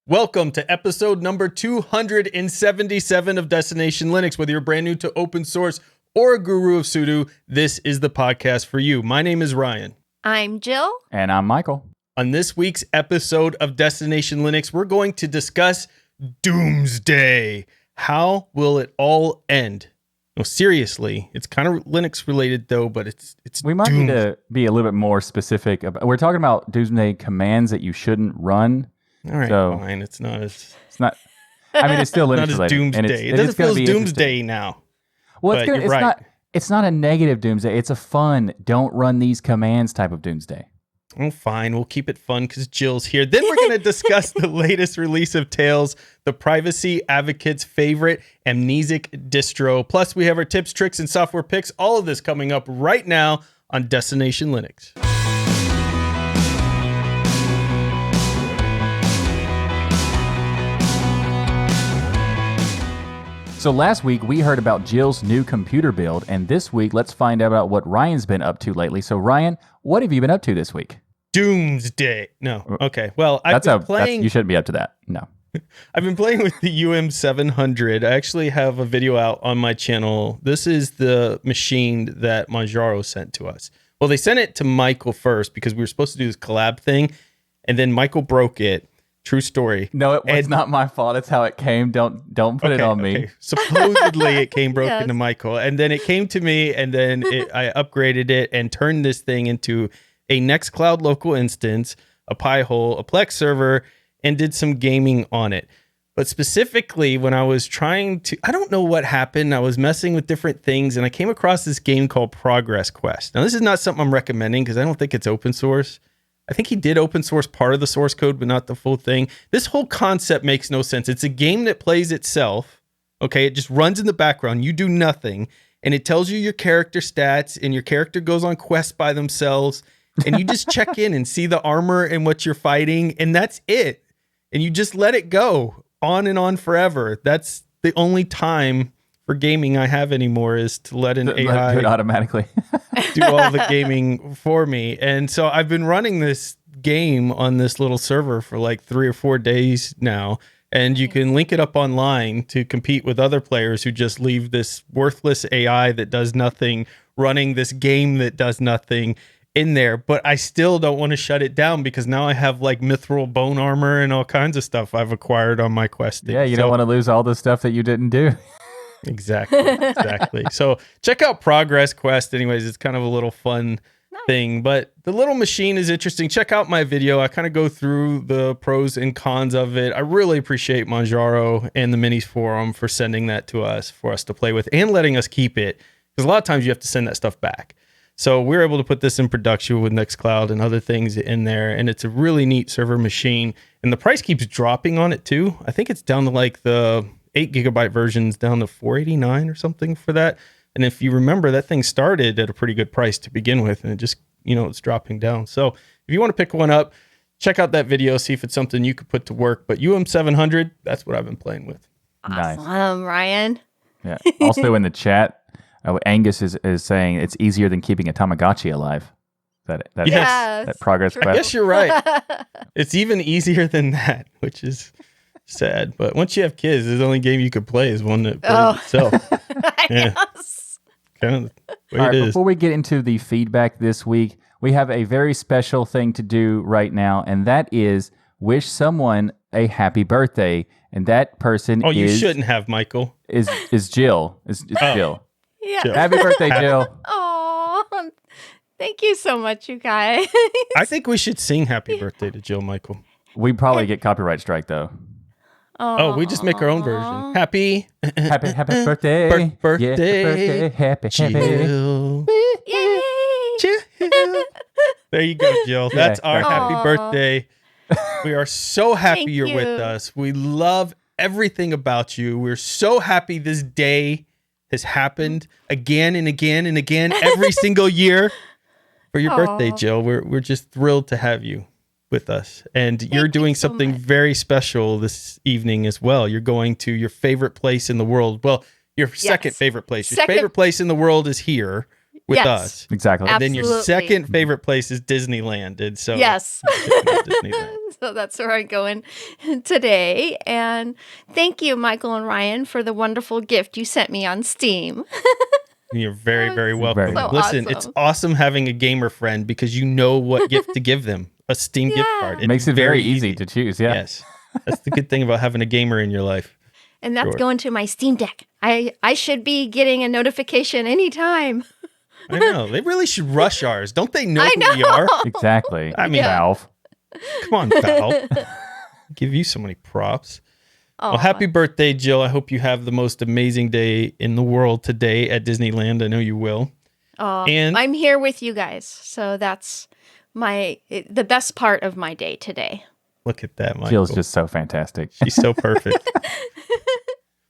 Welcome to episode number 277 of Destination Linux. Whether you're brand new to open source or a guru of sudo, this is the podcast for you. My name is Ryan. I'm Jill. And I'm Michael. On this week's episode of Destination Linux, we're going to discuss Doomsday. How will it all end? No, seriously, it's kind of Linux related though, but it's we might need to be a little bit more specific. We're talking about Doomsday commands that you shouldn't run. All right, so, fine. It's not. It's still Linux not as related. Doomsday. It doesn't feel as Doomsday now. Well, it's not a negative Doomsday. It's a fun, don't run these commands type of Doomsday. Oh, fine. We'll keep it fun because Jill's here. Then we're going to discuss the latest release of Tails, the privacy advocate's favorite amnesic distro. Plus, we have our tips, tricks, and software picks. All of this coming up right now on Destination Linux. So last week, we heard about Jill's new computer build, and this week, let's find out about what Ryan's been up to lately. So Ryan, what have you been up to this week? Doomsday. No. Okay. Well, I've been playing... You shouldn't be up to that. No. I've been playing with the UM700. I actually have a video out on my channel. This is the machine that Manjaro sent to us. Well, they sent it to Michael first because we were supposed to do this collab thing, and then Michael broke it. True story. No, it was not my fault. It's how it came. Don't put it on me. Okay. Supposedly it came broken to Michael, and then it came to me, and then I upgraded it and turned this thing into a Nextcloud local instance, a Pi-hole, a Plex server, and did some gaming on it. But specifically, when I was trying to, I don't know what happened. I was messing with different things, and I came across this game called Progress Quest. Now, this is not something I'm recommending because I don't think it's open source. I think he did open source part of the source code, but not the full thing. This whole concept makes no sense. It's a game that plays itself. Okay, it just runs in the background. You do nothing, and it tells you your character stats, and your character goes on quests by themselves, and you just check in and see the armor and what you're fighting, and that's it. And you just let it go on and on forever. That's the only time for gaming I have anymore is to let an AI do it automatically. do all the gaming for me. And so I've been running this game on this little server for like 3 or 4 days now. And you can link it up online to compete with other players who just leave this worthless AI that does nothing running this game that does nothing in there. But I still don't want to shut it down because now I have like mithril bone armor and all kinds of stuff I've acquired on my questing. Yeah, you don't want to lose all the stuff that you didn't do. Exactly. So check out Progress Quest. Anyways, it's kind of a little fun thing, but the little machine is interesting. Check out my video. I kind of go through the pros and cons of it. I really appreciate Manjaro and the Minis Forum for sending that to us for us to play with and letting us keep it, because a lot of times you have to send that stuff back. So we're able to put this in production with Nextcloud and other things in there, and it's a really neat server machine. And the price keeps dropping on it too. I think it's down to like the 8 gigabyte versions down to $489 or something for that. And if you remember, that thing started at a pretty good price to begin with, and it just, it's dropping down. So if you want to pick one up, check out that video, see if it's something you could put to work. But UM700, that's what I've been playing with. Nice. Ryan. Yeah. Also in the chat, Angus is saying it's easier than keeping a Tamagotchi alive. That Progress Quest. I guess you're right. It's even easier than that, which is sad. But once you have kids, the only game you could play is one that plays itself. Yeah. Yes. Kind of the way All right, it is. before we get into the feedback this week, we have a very special thing to do right now, and that is wish someone a happy birthday. And that person you shouldn't have, Michael. Is Jill. Is Jill. Yeah. Jill. Happy birthday, Jill. Oh, thank you so much, you guys. I think we should sing happy birthday to Jill, Michael. We probably get copyright strike, though. Oh, we just make our own version. Happy birthday. birthday. Happy. Jill. Yay! Jill. There you go, Jill. That's our happy birthday. We are so happy you're with us. We love everything about you. We're so happy this day has happened again and again and again every single year for your birthday, Jill. We're just thrilled to have you with us, and you're doing something very special this evening as well. You're going to your favorite place in the world. Well, your second favorite place. Your favorite place in the world is here. with Yes. us. Exactly. And then your Absolutely. second favorite place is Disneyland. And so Yes. Disneyland. So that's where I'm going today. And thank you, Michael and Ryan, for the wonderful gift you sent me on Steam. You're very, very So welcome. So Listen, awesome. it's awesome having a gamer friend because you know what gift to give them. A Steam gift Yeah. card. It makes it very easy to choose. Yeah. Yes. That's the good thing about having a gamer in your life. And that's Sure. going to my Steam Deck. I should be getting a notification anytime. I know. They really should rush ours. Don't they know I who we are? Exactly. I mean, Valve. come on, Val. Give you so many props. Well, happy birthday, Jill. I hope you have the most amazing day in the world today at Disneyland. I know you will. And I'm here with you guys. So that's the best part of my day today. look at that, Michael. Jill's just so fantastic. She's so perfect.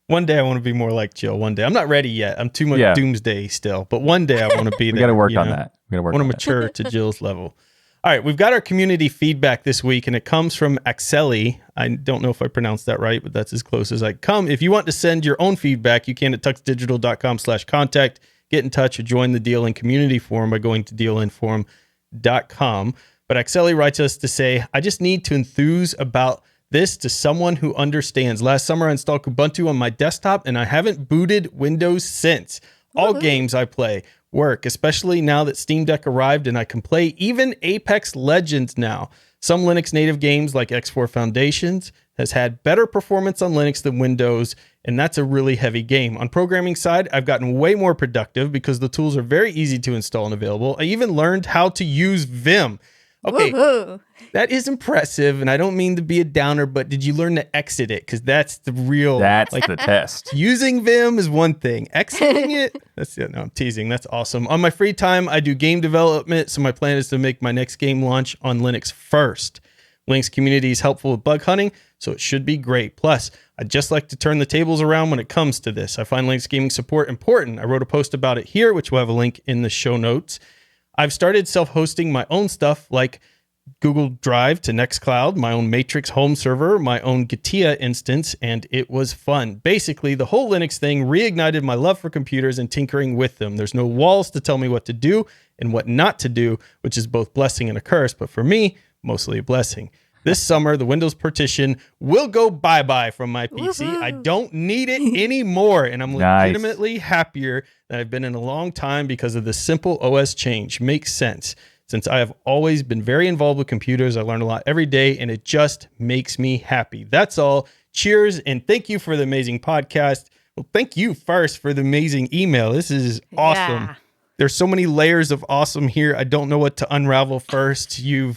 One day I want to be more like Jill. One day. I'm not ready yet. I'm too much doomsday still. But one day I want to be there. We got to work you on know? that. We got to work I want to on that. mature to Jill's level. All right, we've got our community feedback this week, and it comes from Axeli. I don't know if I pronounced that right, but that's as close as I come. If you want to send your own feedback, you can at tuxdigital.com/contact. Get in touch or join the DLN community forum by going to dlnforum.com. But Axeli writes us to say, I just need to enthuse about this to someone who understands. Last summer, I installed Ubuntu on my desktop, and I haven't booted Windows since. All games I play work, especially now that Steam Deck arrived and I can play even Apex Legends now. Some Linux native games like X4 Foundations has had better performance on Linux than Windows, and that's a really heavy game. On programming side, I've gotten way more productive because the tools are very easy to install and available. I even learned how to use Vim. Okay, Woohoo. that is impressive, and I don't mean to be a downer, but did you learn to exit it? Because that's the real... That's the test. Using Vim is one thing. Exiting it, no, I'm teasing. That's awesome. On my free time, I do game development, so my plan is to make my next game launch on Linux first. Linux community is helpful with bug hunting, so it should be great. Plus, I'd just like to turn the tables around when it comes to this. I find Linux gaming support important. I wrote a post about it here, which will have a link in the show notes. I've started self-hosting my own stuff like Google Drive to Nextcloud, my own Matrix home server, my own Gatia instance, and it was fun. Basically, the whole Linux thing reignited my love for computers and tinkering with them. There's no walls to tell me what to do and what not to do, which is both blessing and a curse, but for me, mostly a blessing. This summer, the Windows partition will go bye-bye from my PC. Woohoo. I don't need it anymore, and I'm Nice. legitimately happier than I've been in a long time because of the simple OS change. Makes sense. Since I have always been very involved with computers, I learn a lot every day, and it just makes me happy. That's all. Cheers, and thank you for the amazing podcast. Well, thank you first for the amazing email. This is awesome. Yeah. There's so many layers of awesome here. I don't know what to unravel first. You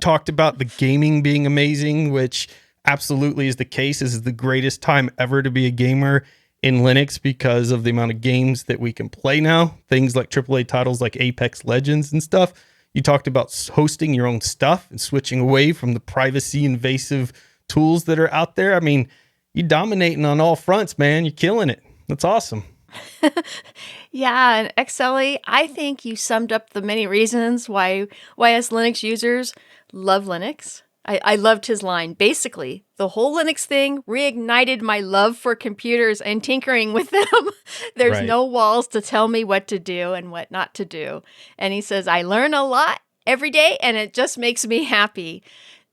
talked about the gaming being amazing, which absolutely is the case. This is the greatest time ever to be a gamer in Linux because of the amount of games that we can play now. Things like AAA titles like Apex Legends and stuff. You talked about hosting your own stuff and switching away from the privacy invasive tools that are out there. I mean, you're dominating on all fronts, man. You're killing it. That's awesome. Yeah, and XLE, I think you summed up the many reasons why as Linux users love Linux. I loved his line. Basically, the whole Linux thing reignited my love for computers and tinkering with them. There's Right. no walls to tell me what to do and what not to do. And he says, I learn a lot every day, and it just makes me happy.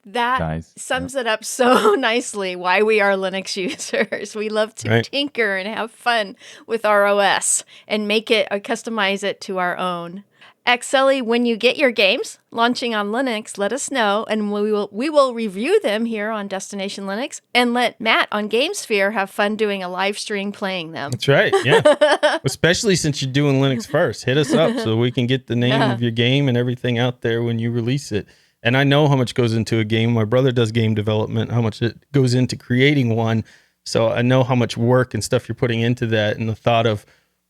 That Nice. sums it up so nicely why we are Linux users. We love to Right. tinker and have fun with our OS and make it, customize it to our own. XLE, when you get your games launching on Linux, let us know, and we will review them here on Destination Linux, and let Matt on GameSphere have fun doing a live stream playing them. That's right. Yeah. Especially since you're doing Linux first. Hit us up so we can get the name of your game and everything out there when you release it. And I know how much goes into a game. My brother does game development, how much it goes into creating one. So I know how much work and stuff you're putting into that. And the thought of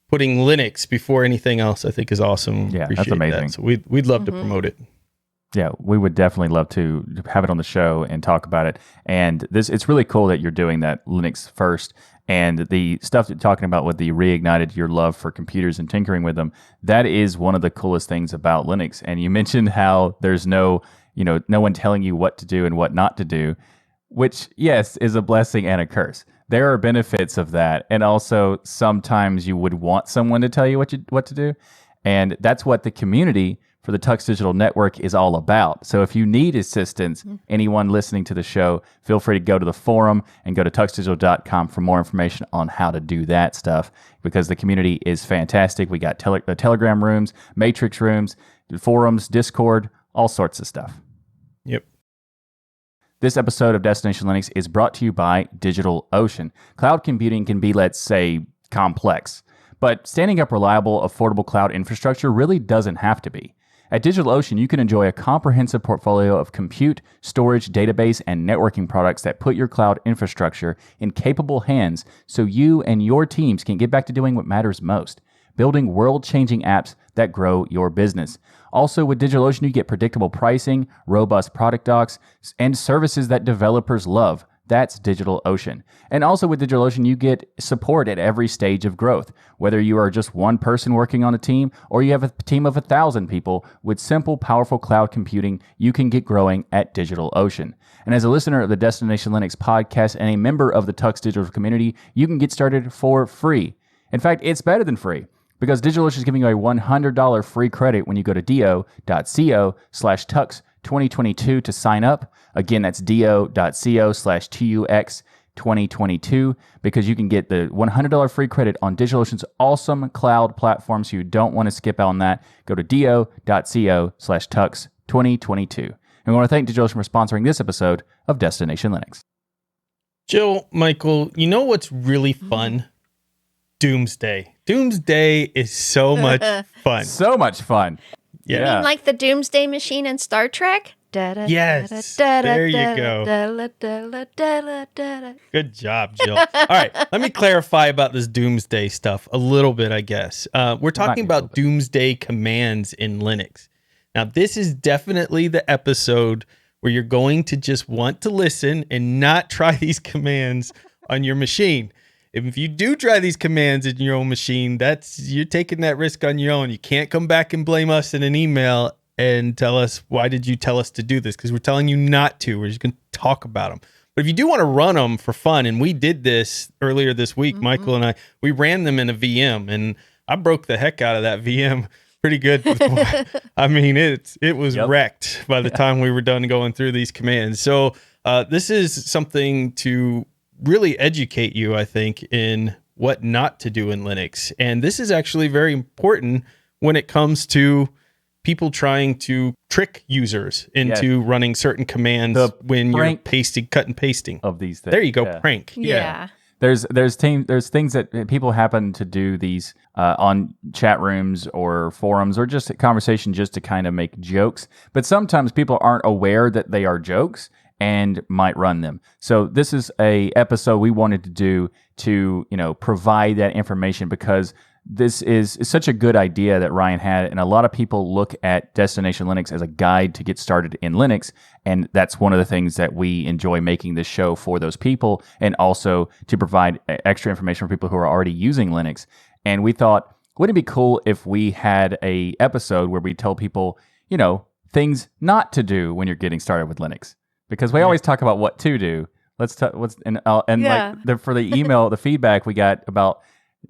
putting Linux before anything else, I think is awesome. Yeah, that's Appreciate amazing. That. So we'd love to promote it. Yeah, we would definitely love to have it on the show and talk about it. And it's really cool that you're doing that Linux first. And the stuff that you're talking about with the reignited your love for computers and tinkering with them, that is one of the coolest things about Linux. And you mentioned how there's no one telling you what to do and what not to do, which, yes, is a blessing and a curse. There are benefits of that. And also sometimes you would want someone to tell you what to do. And that's what the community for the Tux Digital Network is all about. So if you need assistance, anyone listening to the show, feel free to go to the forum and go to tuxdigital.com for more information on how to do that stuff, because the community is fantastic. We got the Telegram rooms, Matrix rooms, forums, Discord, all sorts of stuff. Yep. This episode of Destination Linux is brought to you by DigitalOcean. Cloud computing can be, let's say, complex, but standing up reliable, affordable cloud infrastructure really doesn't have to be. At DigitalOcean, you can enjoy a comprehensive portfolio of compute, storage, database, and networking products that put your cloud infrastructure in capable hands so you and your teams can get back to doing what matters most, building world-changing apps that grow your business. Also, with DigitalOcean, you get predictable pricing, robust product docs, and services that developers love. That's DigitalOcean. And also with DigitalOcean, you get support at every stage of growth. Whether you are just one person working on a team or you have a team of 1,000 people, with simple, powerful cloud computing, you can get growing at DigitalOcean. And as a listener of the Destination Linux podcast and a member of the Tux Digital community, you can get started for free. In fact, it's better than free, because DigitalOcean is giving you a $100 free credit when you go to do.co/tux2022 to sign up. Again, that's do.co/tux2022, because you can get the $100 free credit on DigitalOcean's awesome cloud platform, so you don't want to skip out on that. Go to do.co/tux2022. And we want to thank DigitalOcean for sponsoring this episode of Destination Linux. Jill, Michael, you know what's really fun? Doomsday. Doomsday is so much fun. So much fun. You mean like the Doomsday Machine in Star Trek? Yes. There you go. Good job, Jill. All right. Let me clarify about this Doomsday stuff a little bit, I guess. We're talking about Doomsday Commands in Linux. Now, this is definitely the episode where you're going to just want to listen and not try these commands on your machine. If you do try these commands in your own machine, you're taking that risk on your own. You can't come back and blame us in an email and tell us, why did you tell us to do this? Because we're telling you not to. We're just going to talk about them. But if you do want to run them for fun, and we did this earlier this week, Michael and I, we ran them in a VM, and I broke the heck out of that VM pretty good. I mean, it was wrecked by the time we were done going through these commands. So this is something to really educate you, I think, in what not to do in Linux. And this is actually very important when it comes to people trying to trick users into running certain commands when you're cut and pasting of these things. There you go, prank. Yeah. There's things that people happen to do these on chat rooms or forums or just a conversation just to kind of make jokes. But sometimes people aren't aware that they are jokes and might run them. So this is a episode we wanted to do to, provide that information, because this is such a good idea that Ryan had, and a lot of people look at Destination Linux as a guide to get started in Linux, and that's one of the things that we enjoy making this show for those people, and also to provide extra information for people who are already using Linux. And we thought, wouldn't it be cool if we had a episode where we tell people, things not to do when you're getting started with Linux? Because we always talk about what to do. Let's talk. For the email, the feedback we got about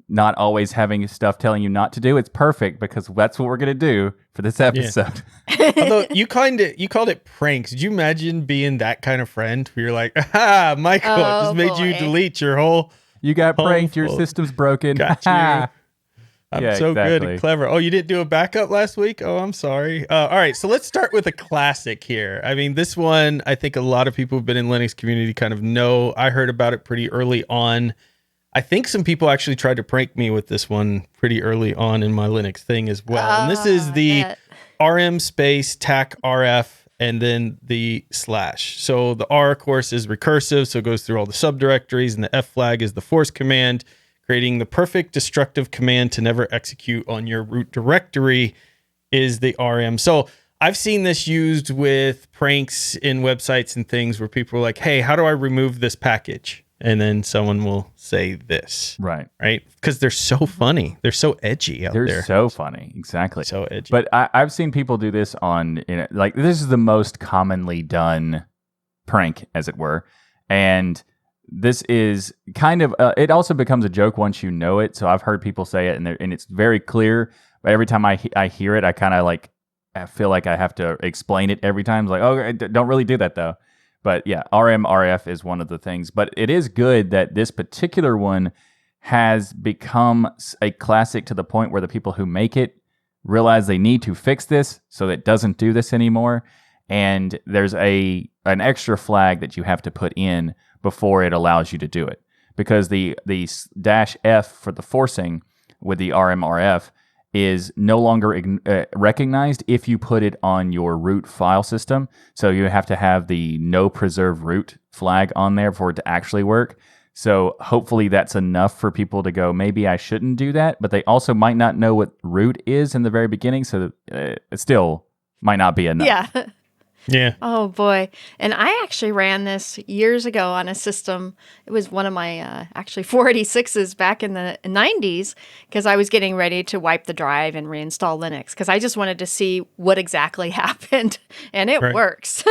not always having stuff telling you not to do, it's perfect, because that's what we're gonna do for this episode. Yeah. Although you called it pranks. Did you imagine being that kind of friend where you're like, Michael, it just made you delete your whole. You got pranked. Your system's broken. Got you. I'm so good and clever. Oh, you didn't do a backup last week? Oh, I'm sorry. All right, so let's start with a classic here. I mean, this one, I think a lot of people who've been in Linux community kind of know. I heard about it pretty early on. I think some people actually tried to prank me with this one pretty early on in my Linux thing as well. And this is the rm space tac rf and then the /. So the R, of course, is recursive, so it goes through all the subdirectories, and the F flag is the force command, creating the perfect destructive command to never execute on your root directory is the RM. So I've seen this used with pranks in websites and things where people are like, hey, how do I remove this package? And then someone will say this. Right? Because they're so funny. They're so edgy out there. They're so funny. Exactly. So edgy. But I've seen people do this on, this is the most commonly done prank, as it were. And this is kind of, it also becomes a joke once you know it. So I've heard people say it, and it's very clear. But every time I hear it, I kind of like I feel like I have to explain it every time. It's like, oh, don't really do that though. But yeah, RF is one of the things. But it is good that this particular one has become a classic to the point where the people who make it realize they need to fix this so that it doesn't do this anymore. And there's an extra flag that you have to put in before it allows you to do it. Because the -F for the forcing with the RMRF is no longer recognized if you put it on your root file system. So you have to have the no preserve root flag on there for it to actually work. So hopefully that's enough for people to go, maybe I shouldn't do that. But they also might not know what root is in the very beginning. So it still might not be enough. Yeah. Yeah. Oh boy. And I actually ran this years ago on a system. It was one of my actually 486s back in the 90s because I was getting ready to wipe the drive and reinstall Linux because I just wanted to see what exactly happened. And it works.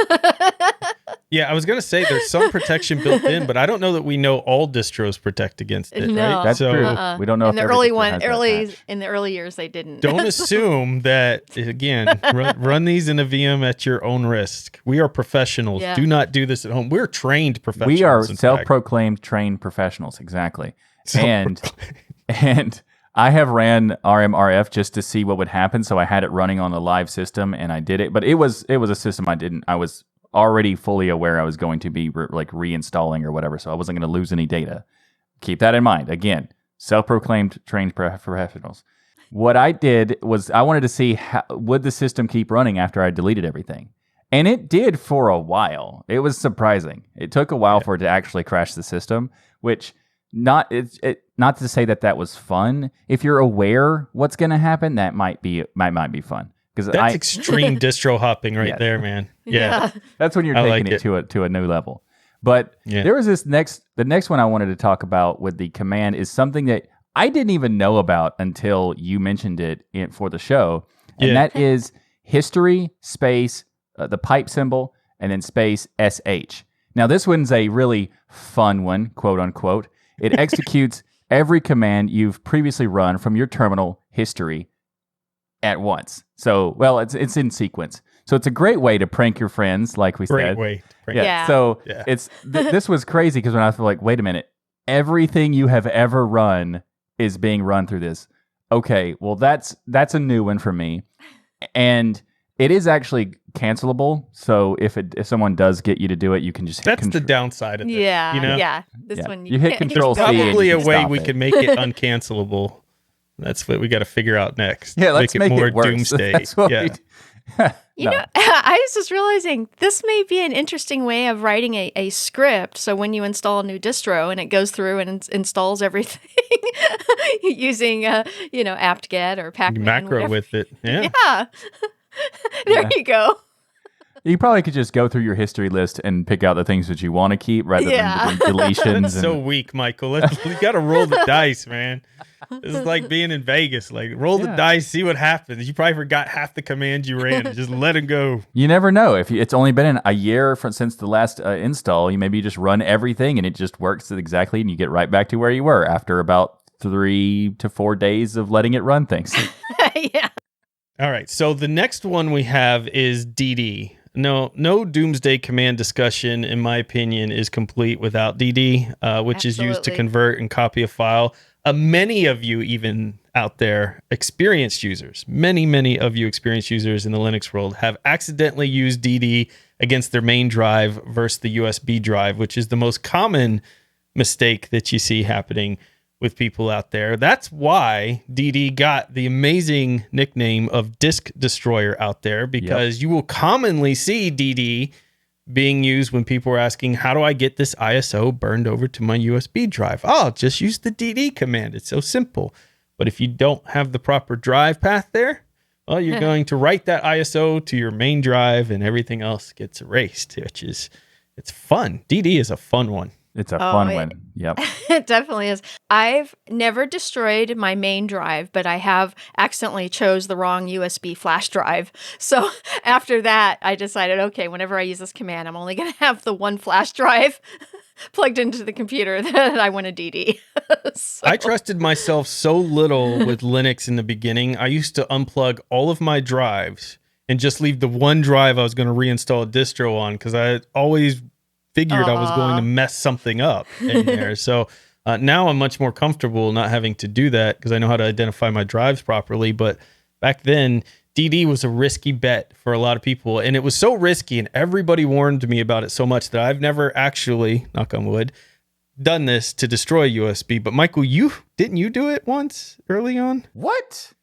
Yeah, I was going to say there's some protection built in, but I don't know that we know all distros protect against it, No. right? That's true. We don't know in if the every early distro one, has that early patch. in the early years they didn't. Don't assume that, again, run these in a VM at your own risk. We are professionals. Yeah. Do not do this at home. We're trained professionals. We are in fact. self-proclaimed trained professionals, exactly. And I have ran RMRF just to see what would happen. So I had it running on a live system, and I did it. But it was a system I was already fully aware I was going to be reinstalling or whatever. So I wasn't going to lose any data. Keep that in mind. Again, self-proclaimed trained professionals. What I did was I wanted to see would the system keep running after I deleted everything. And it did for a while. It was surprising. It took a while for it to actually crash the system, which not to say that was fun. If you're aware what's going to happen, that might be fun. Because that's extreme distro hopping right there, man. Yeah. That's when you're taking it to a new level. But there was the next one I wanted to talk about with the command is something that I didn't even know about until you mentioned it for the show. And that is history space the pipe symbol, and then space SH. Now, this one's a really fun one, quote unquote. It executes every command you've previously run from your terminal history at once. So, well, it's in sequence. So it's a great way to prank your friends, like we said. Great way. Yeah. So it's this was crazy because when I was like, wait a minute, everything you have ever run is being run through this. Okay, well, that's a new one for me. And it is actually cancelable, so if someone does get you to do it, you can just hit That's the downside of it. Yeah, you know? yeah. This one you hit Control C. Probably and a way stop we it. can make it uncancelable. That's what we got to figure out next. Yeah, let's make more it worse. doomsday. That's what yeah. You know, I was just realizing this may be an interesting way of writing a script. So when you install a new distro and it goes through and installs everything using, apt-get or pacman. Macro whatever. with it. Yeah. Yeah. There you go. You probably could just go through your history list and pick out the things that you want to keep rather than doing deletions. That's so weak, Michael. You got to roll the dice, man. This is like being in Vegas. Like, roll the dice, see what happens. You probably forgot half the commands you ran. Just let them go. You never know. If it's only been a year since the last install, you just run everything and it just works exactly, and you get right back to where you were after about 3 to 4 days of letting it run things. Yeah. All right. So the next one we have is DD. No Doomsday command discussion, in my opinion, is complete without DD, which is used to convert and copy a file. Many of you even out there, experienced users, many of you experienced users in the Linux world have accidentally used DD against their main drive versus the USB drive, which is the most common mistake that you see happening with people out there. That's why DD got the amazing nickname of Disk Destroyer out there, because you will commonly see DD being used when people are asking, how do I get this ISO burned over to my USB drive? Oh, just use the DD command. It's so simple. But if you don't have the proper drive path there, well, you're going to write that ISO to your main drive and everything else gets erased, it's fun. DD is a fun one. It's a fun one. Yep. It definitely is. I've never destroyed my main drive, but I have accidentally chose the wrong USB flash drive. So after that, I decided, okay, whenever I use this command, I'm only going to have the one flash drive plugged into the computer that I want to DD. So. I trusted myself so little with Linux in the beginning. I used to unplug all of my drives and just leave the one drive I was going to reinstall a distro on, because I always figured I was going to mess something up in there. So now I'm much more comfortable not having to do that because I know how to identify my drives properly. But back then, DD was a risky bet for a lot of people. And it was so risky, and everybody warned me about it so much that I've never actually, knock on wood, done this to destroy USB. But Michael, didn't you do it once early on? What?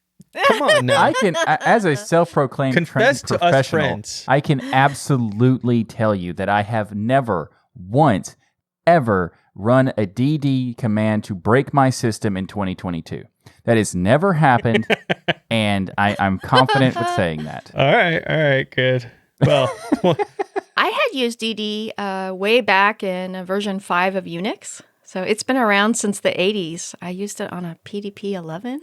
Come on now. I can, as a self-proclaimed Confess to us professional, friends. I can absolutely tell you that I have never once ever run a DD command to break my system in 2022. That has never happened, and I'm confident with saying that. All right, good. Well, I had used DD way back in version 5 of Unix. So it's been around since the 80s. I used it on a PDP 11.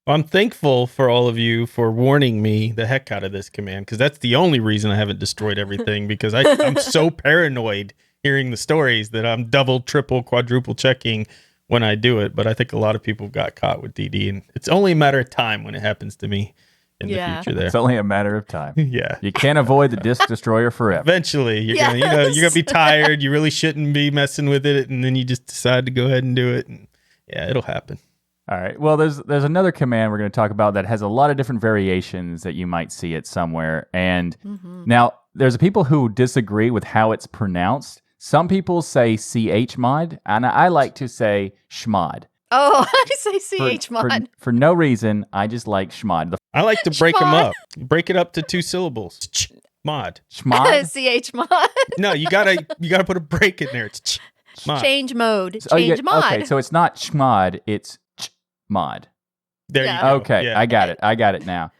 I'm thankful for all of you for warning me the heck out of this command, because that's the only reason I haven't destroyed everything, because I'm so paranoid hearing the stories that I'm double, triple, quadruple checking when I do it. But I think a lot of people got caught with DD, and it's only a matter of time when it happens to me in the future there. It's only a matter of time. Yeah. You can't avoid the disk destroyer forever. Eventually, you're gonna be tired. You really shouldn't be messing with it, and then you just decide to go ahead and do it, and yeah, it'll happen. All right. Well, there's another command we're going to talk about that has a lot of different variations that you might see it somewhere. And now there's people who disagree with how it's pronounced. Some people say chmod, and I like to say schmod. Oh, I say chmod. For no reason, I just like schmod. I like to break them up. Break it up to two syllables. Mod. Schmod? chmod. No, you gotta put a break in there. It's mod. Change mode. Change mod. Okay, so it's not schmod, it's mod. There you go. Okay, yeah. I got it now.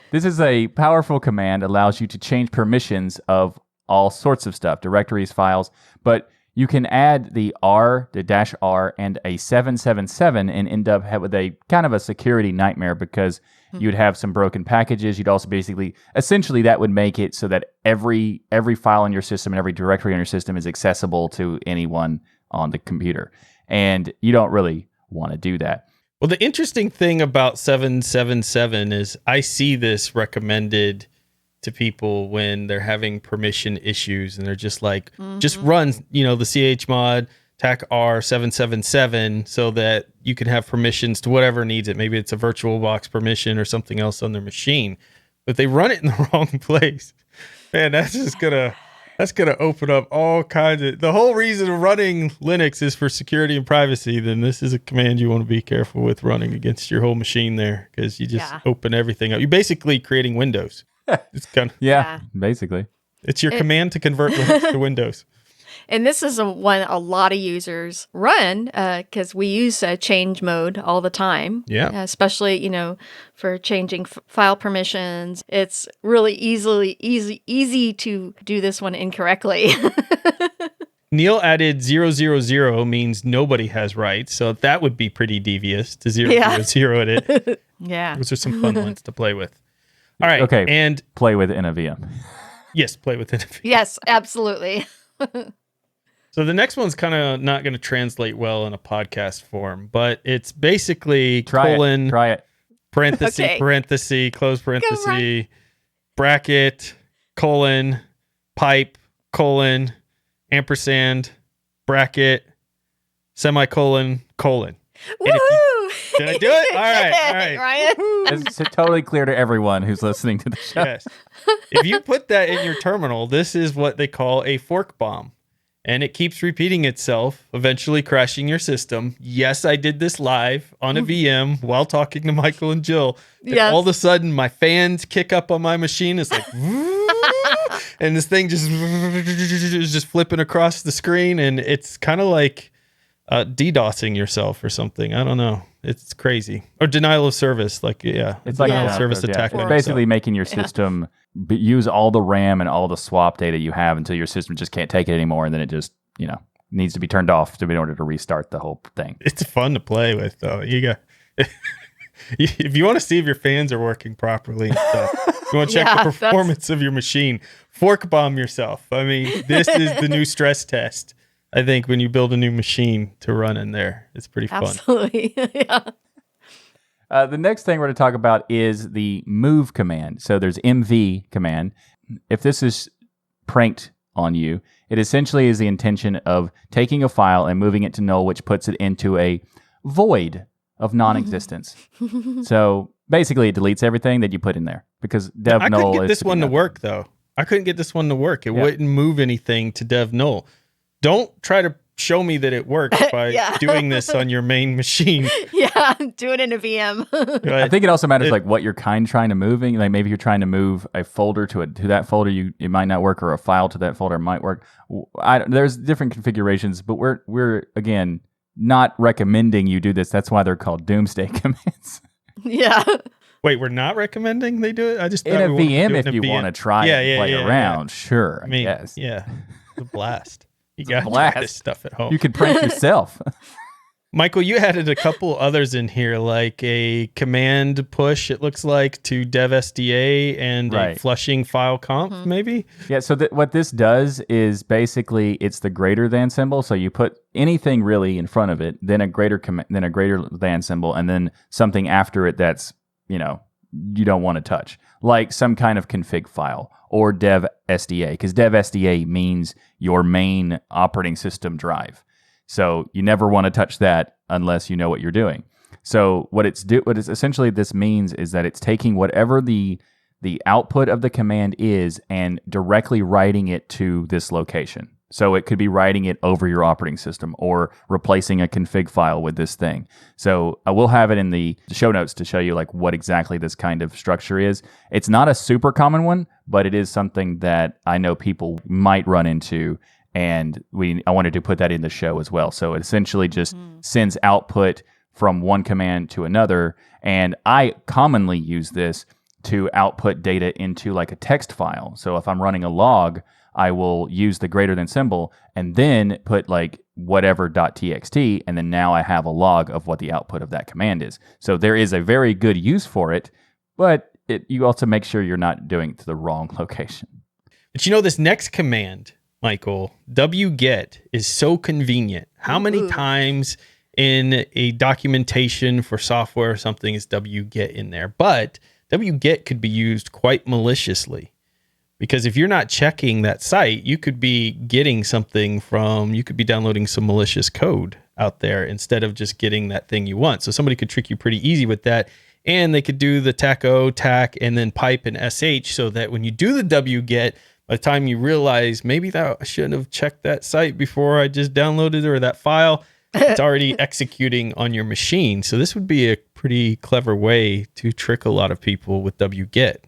This is a powerful command, allows you to change permissions of all sorts of stuff, directories, files, but you can add the -R, and a 777 and end up with a kind of a security nightmare, because you'd have some broken packages. You'd also essentially that would make it so that every file in your system and every directory in your system is accessible to anyone on the computer. And you don't really want to do that. Well, the interesting thing about 777 is I see this recommended to people when they're having permission issues, and they're just like, just run, the chmod -R 777 so that you can have permissions to whatever needs it. Maybe it's a VirtualBox permission or something else on their machine. But they run it in the wrong place. Man, that's gonna open up all kinds of... The whole reason of running Linux is for security and privacy. Then this is a command you want to be careful with running against your whole machine there, because you just open everything up. You're basically creating Windows. It's kind of basically. It's your command to convert Linux to Windows. And this is one a lot of users run, because we use change mode all the time. Yeah. Especially, for changing file permissions. It's really easy to do this one incorrectly. Neil added 000 means nobody has rights. So that would be pretty devious to 000 it. Yeah. Those are some fun ones to play with. All right. Okay. And play with in a VM. Yes, play with it. Yes, absolutely. So the next one's kind of not going to translate well in a podcast form, but it's basically Try it. parenthesis, Okay. parenthesis, close parenthesis, bracket, colon, pipe, colon, ampersand, bracket, semicolon, colon. Woohoo! Did I do it? All right. Ryan. It's totally clear to everyone who's listening to the show. Yes. If you put that in your terminal, this is what they call a fork bomb. And it keeps repeating itself, eventually crashing your system. Yes, I did this live on a VM while talking to Michael and Jill. And all of a sudden, my fans kick up on my machine. It's like, and this thing just is just flipping across the screen. And it's kind of like DDoSing yourself or something. I don't know. It's crazy. Or denial of service. Like, it's denial like of service attack. It's basically making your system use all the RAM and all the swap data you have until your system just can't take it anymore, and then it just needs to be turned off in order to restart the whole thing. It's fun to play with, though. You got if you want to see if your fans are working properly and stuff, you want to check the performance of your machine, fork bomb yourself. I mean, this is the new stress test. I think when you build a new machine to run in there, it's pretty fun. Absolutely. Yeah. The next thing we're going to talk about is the move command. So there's MV command. If this is pranked on you, it essentially is the intention of taking a file and moving it to null, which puts it into a void of non-existence. So basically it deletes everything that you put in there because dev null is... I couldn't get this one to work, though. I couldn't get this one to work. It wouldn't move anything to dev null. Don't try to show me that it works by doing this on your main machine. Yeah, do it in a VM. I think it also matters like what you're trying to moving. Like maybe you're trying to move a folder to that folder, it might not work, or a file to that folder might work. There's different configurations, but we're again not recommending you do this. That's why they're called Doomsday Commands. Yeah. Wait, we're not recommending they do it? I just in a VM if you want to try and play around. Sure, I guess. Yeah, it's a blast. You got to try this stuff at home. You could prank yourself. Michael, you added a couple others in here, like a command push, it looks like, to dev SDA and a flushing file conf, maybe? Yeah, so what this does is basically it's the greater than symbol. So you put anything really in front of it, then a greater than symbol, and then something after it that's, you don't want to touch, like some kind of config file or dev SDA, because dev SDA means your main operating system drive. So you never want to touch that unless you know what you're doing. So what it's essentially this means is that it's taking whatever the output of the command is and directly writing it to this location. So it could be writing it over your operating system or replacing a config file with this thing. So I will have it in the show notes to show you like what exactly this kind of structure is. It's not a super common one, but it is something that I know people might run into, and I wanted to put that in the show as well. So it essentially just sends output from one command to another, and I commonly use this to output data into like a text file. So if I'm running a log, I will use the greater than symbol and then put like whatever.txt, and then now I have a log of what the output of that command is. So there is a very good use for it, but you also make sure you're not doing it to the wrong location. But this next command, Michael, wget, is so convenient. How many times in a documentation for software or something is wget in there? But wget could be used quite maliciously. Because if you're not checking that site, you could be getting you could be downloading some malicious code out there instead of just getting that thing you want. So somebody could trick you pretty easy with that. And they could do the taco, tac, and then pipe and sh, so that when you do the wget, by the time you realize maybe I shouldn't have checked that site before I just downloaded it or that file, it's already executing on your machine. So this would be a pretty clever way to trick a lot of people with wget.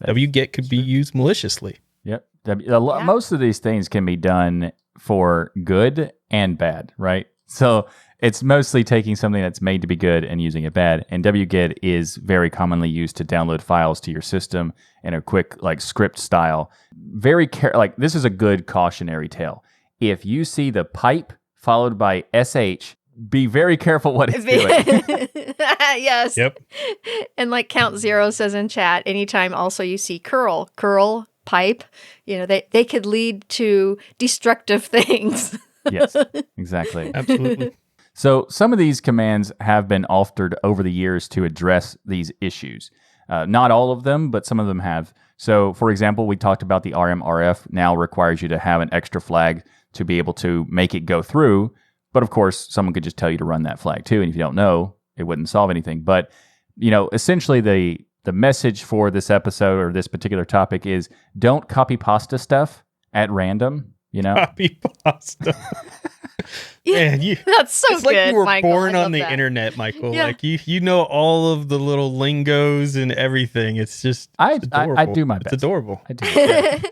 Wget could be used maliciously. Yep. Most of these things can be done for good and bad, right? So it's mostly taking something that's made to be good and using it bad. And wget is very commonly used to download files to your system in a quick like script style. This is a good cautionary tale. If you see the pipe followed by sh, be very careful what it's doing. Yes. Yep. And like Count Zero says in chat, anytime also you see curl, pipe, they could lead to destructive things. Yes, exactly. Absolutely. So some of these commands have been altered over the years to address these issues. Not all of them, but some of them have. So for example, we talked about the RMRF now requires you to have an extra flag to be able to make it go through. But of course, someone could just tell you to run that flag too. And if you don't know, it wouldn't solve anything. But, essentially the message for this episode or this particular topic is don't copy pasta stuff at random, Copy pasta. Man, that's so it's good, like you were Michael. born on the internet, Michael. Yeah. Like you know all of the little lingos and everything. It's just I do my best. It's adorable. I do.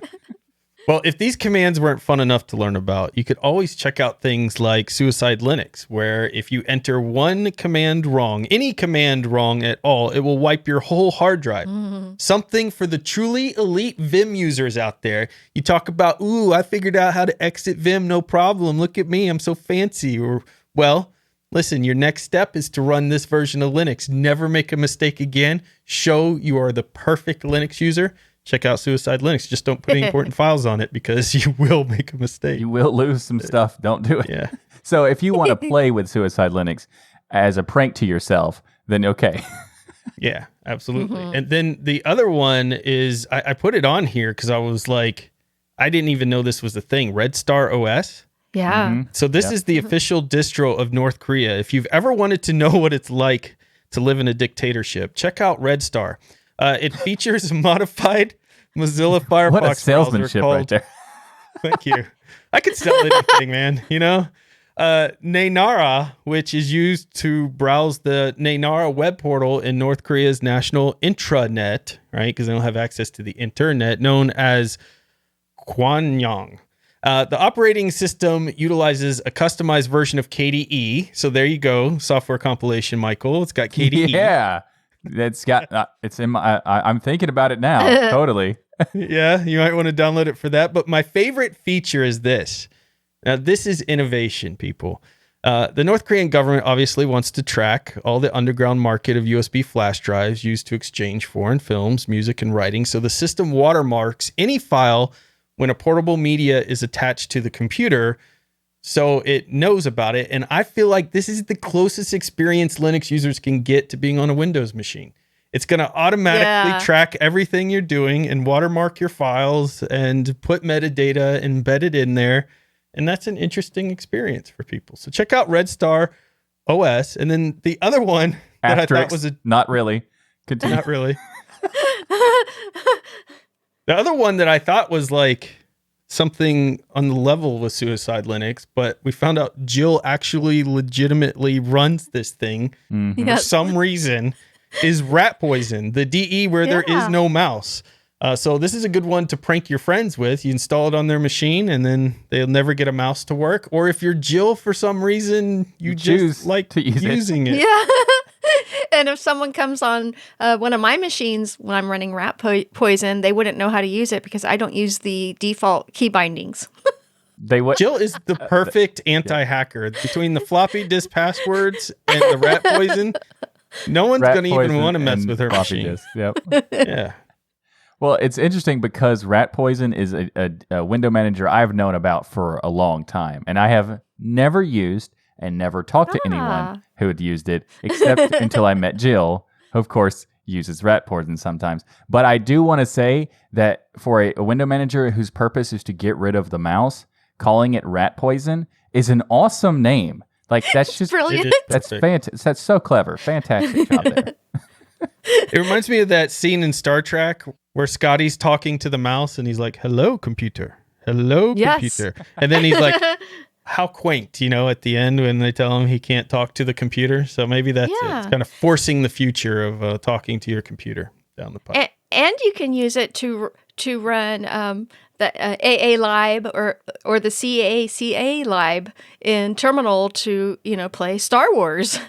Well, if these commands weren't fun enough to learn about, you could always check out things like Suicide Linux, where if you enter one command wrong, any command wrong at all, it will wipe your whole hard drive. Something for the truly elite Vim users out there. You talk about, ooh, I figured out how to exit Vim, no problem. Look at me, I'm so fancy. Or, well, listen, your next step is to run this version of Linux. Never make a mistake again. Show you are the perfect Linux user. Check out Suicide Linux. Just don't put any important files on it because you will make a mistake. You will lose some stuff. Don't do it. Yeah. So if you want to play with Suicide Linux as a prank to yourself, then okay. Yeah, absolutely. And then the other one is, I put it on here because I was like, I didn't even know this was a thing. Red Star OS. Yeah. So this is the official distro of North Korea. If you've ever wanted to know what it's like to live in a dictatorship, check out Red Star. It features a modified Mozilla Firefox What a salesmanship right there. Thank you. I could sell anything, man. You know, Naenara, which is used to browse the Naenara web portal in North Korea's national intranet, right? Because they don't have access to the internet, known as Kwanyang. The operating system utilizes a customized version of KDE. So there you go, software compilation, Michael. It's got KDE. Yeah. It's got, it's in my, I'm thinking about it now. Totally. Yeah, you might want to download it for that. But my favorite feature is this. Now, this is innovation, people. The North Korean government obviously wants to track all the underground market of USB flash drives used to exchange foreign films, music, and writing. So the system watermarks any file when a portable media is attached to the computer, so it knows about it. And I feel like this is the closest experience Linux users can get to being on a Windows machine. It's going to automatically track everything you're doing and watermark your files and put metadata embedded in there. And that's an interesting experience for people. So check out Red Star OS. And then the other one that I thought was not really. Continue. Not really. The other one that I thought was like something on the level with Suicide Linux, but we found out Jill actually legitimately runs this thing for some reason, is Rat Poison, the DE where there is no mouse. So this is a good one to prank your friends with. You install it on their machine and then they'll never get a mouse to work. Or if you're Jill for some reason, you just like to using it. Yeah. And if someone comes on one of my machines when I'm running Rat Poison, they wouldn't know how to use it because I don't use the default key bindings. Jill is the perfect anti-hacker. Between the floppy disk passwords and the Rat Poison, no one's going to even want to mess with her machine. Yep. Yeah. Well, it's interesting because Rat Poison is a window manager I've known about for a long time, and I have never used and never talked to anyone who had used it, except until I met Jill, who, of course, uses Rat Poison sometimes. But I do want to say that for a window manager whose purpose is to get rid of the mouse, calling it Rat Poison is an awesome name. Like, that's just brilliant. That's fantastic. That's so clever. Fantastic job there. It reminds me of that scene in Star Trek where Scotty's talking to the mouse and he's like, "Hello, computer. Hello, computer." And then he's like, how quaint, at the end when they tell him he can't talk to the computer. So maybe that's it. It's kind of forcing the future of talking to your computer down the pipe. And you can use it to run the AA lib or the CACA lib in terminal to, play Star Wars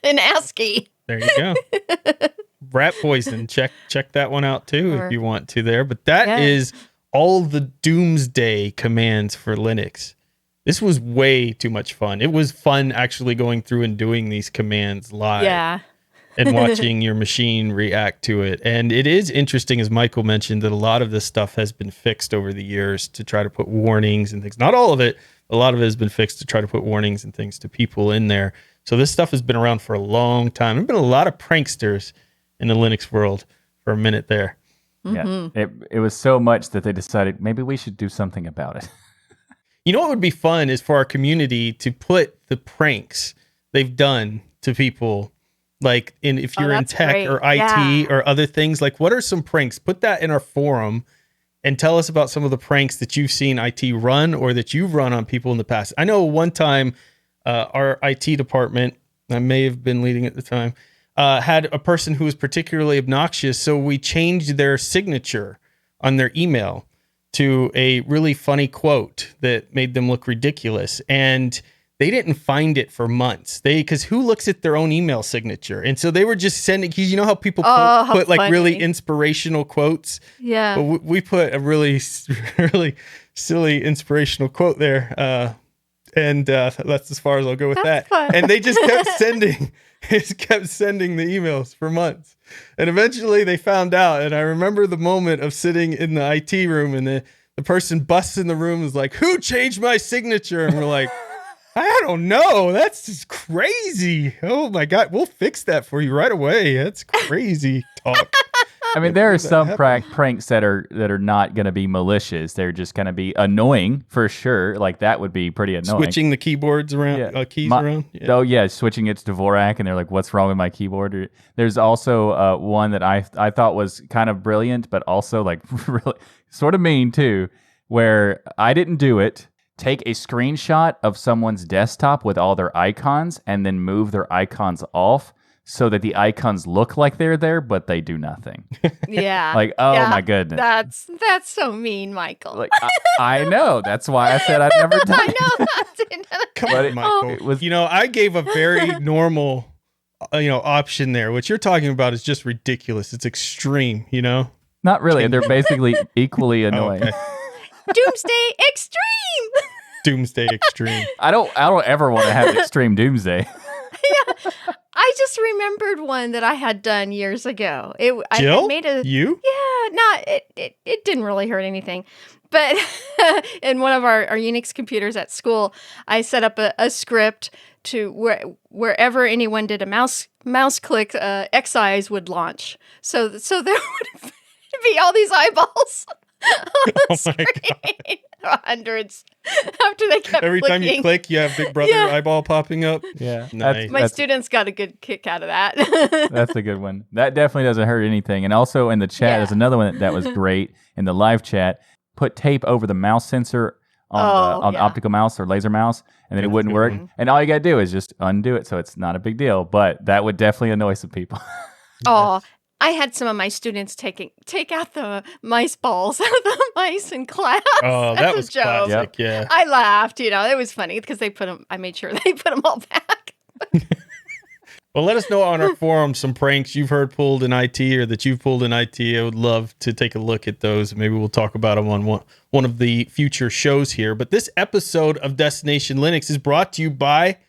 in ASCII. There you go. Rat Poison. Check that one out too if you want to there. But that is all the Doomsday commands for Linux. This was way too much fun. It was fun actually going through and doing these commands live. Yeah. And watching your machine react to it. And it is interesting, as Michael mentioned, that a lot of this stuff has been fixed over the years to try to put warnings and things. Not all of it. A lot of it has been fixed to try to put warnings and things to people in there. So this stuff has been around for a long time. There have been a lot of pranksters in the Linux world for a minute there. Mm-hmm. Yeah. It was so much that they decided maybe we should do something about it. You know what would be fun is for our community to put the pranks they've done to people, like if you're in tech or IT or other things, like what are some pranks? Put that in our forum and tell us about some of the pranks that you've seen IT run or that you've run on people in the past. I know one time our IT department, I may have been leading at the time, had a person who was particularly obnoxious. So we changed their signature on their email to a really funny quote that made them look ridiculous. And they didn't find it for months. Because who looks at their own email signature? And so they were just sending, because you know how people put like really inspirational quotes? Yeah. But we put a really, really silly inspirational quote there. And that's as far as I'll go with that. Fun. And they just kept sending the emails for months. And eventually they found out. And I remember the moment of sitting in the IT room and the person busts in the room and is like, who changed my signature? And we're like, I don't know. That's just crazy. Oh my God. We'll fix that for you right away. That's crazy talk. I mean, there are some pranks that are not going to be malicious. They're just going to be annoying for sure. Like that would be pretty annoying. Switching the keyboards around, keys around. Yeah. Oh yeah, switching it to Dvorak, and they're like, "What's wrong with my keyboard?" There's also one that I thought was kind of brilliant, but also like really sort of mean too, where I didn't do it. Take a screenshot of someone's desktop with all their icons, and then move their icons off, so that the icons look like they're there, but they do nothing. Yeah. Like, oh my goodness. That's so mean, Michael. Like, I know. That's why I said I'd never done I know. Come on, Michael. It was, I gave a very normal, option there. What you're talking about is just ridiculous. It's extreme, Not really. They're basically equally annoying. Okay. Doomsday Extreme. Doomsday Extreme. I don't ever want to have extreme doomsday. Yeah. I just remembered one that I had done years ago. Jill? I had made you? Yeah, it didn't really hurt anything. But in one of our Unix computers at school, I set up a script to wherever anyone did a mouse click, X-Eyes would launch. So there would be all these eyeballs on the screen. Hundreds. After they kept Every clicking. time you click, you have Big Brother eyeball popping up. Yeah. Nice. My students got a good kick out of that. That's a good one. That definitely doesn't hurt anything. And also in the chat, there's another one that was great in the live chat. Put tape over the mouse sensor on the optical mouse or laser mouse, and then it wouldn't work. And all you got to do is just undo it, so it's not a big deal. But that would definitely annoy some people. Oh, I had some of my students take out the mice balls out of the mice in class. Oh, that was classic. Yeah, I laughed. It was funny because I made sure they put them all back. Well, let us know on our forum some pranks you've heard pulled in IT or that you've pulled in IT. I would love to take a look at those. Maybe we'll talk about them on one of the future shows here. But this episode of Destination Linux is brought to you by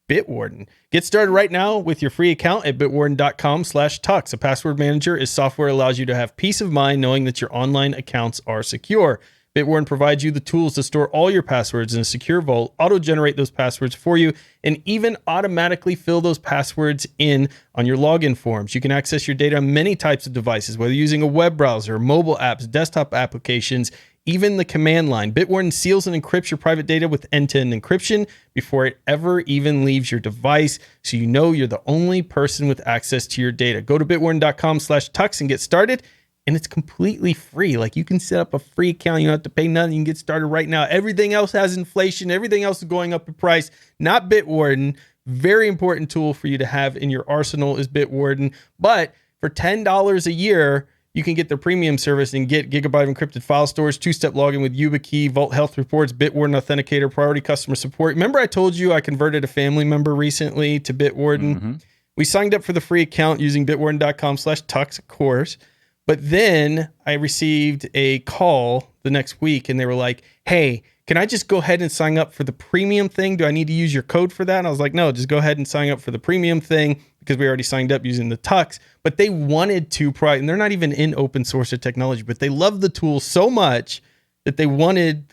Bitwarden. Get started right now with your free account at bitwarden.com/tux. A password manager is software that allows you to have peace of mind knowing that your online accounts are secure. Bitwarden provides you the tools to store all your passwords in a secure vault, auto-generate those passwords for you, and even automatically fill those passwords in on your login forms. You can access your data on many types of devices, whether using a web browser, mobile apps, desktop applications, even the command line. Bitwarden seals and encrypts your private data with end-to-end encryption before it ever even leaves your device, so you know you're the only person with access to your data. Go to bitwarden.com/tux and get started. And it's completely free. Like, you can set up a free account. You don't have to pay nothing. You can get started right now. Everything else has inflation. Everything else is going up in price. Not Bitwarden. Very important tool for you to have in your arsenal is Bitwarden. But for $10 a year, you can get their premium service and get gigabyte encrypted file storage, 2-step login with YubiKey, Vault Health Reports, Bitwarden Authenticator, priority customer support. Remember I told you I converted a family member recently to Bitwarden? Mm-hmm. We signed up for the free account using bitwarden.com/tux, of course. But then I received a call the next week and they were like, hey, can I just go ahead and sign up for the premium thing? Do I need to use your code for that? And I was like, no, just go ahead and sign up for the premium thing because we already signed up using the Tux. But they wanted to, and they're not even in open source or technology, but they love the tool so much that they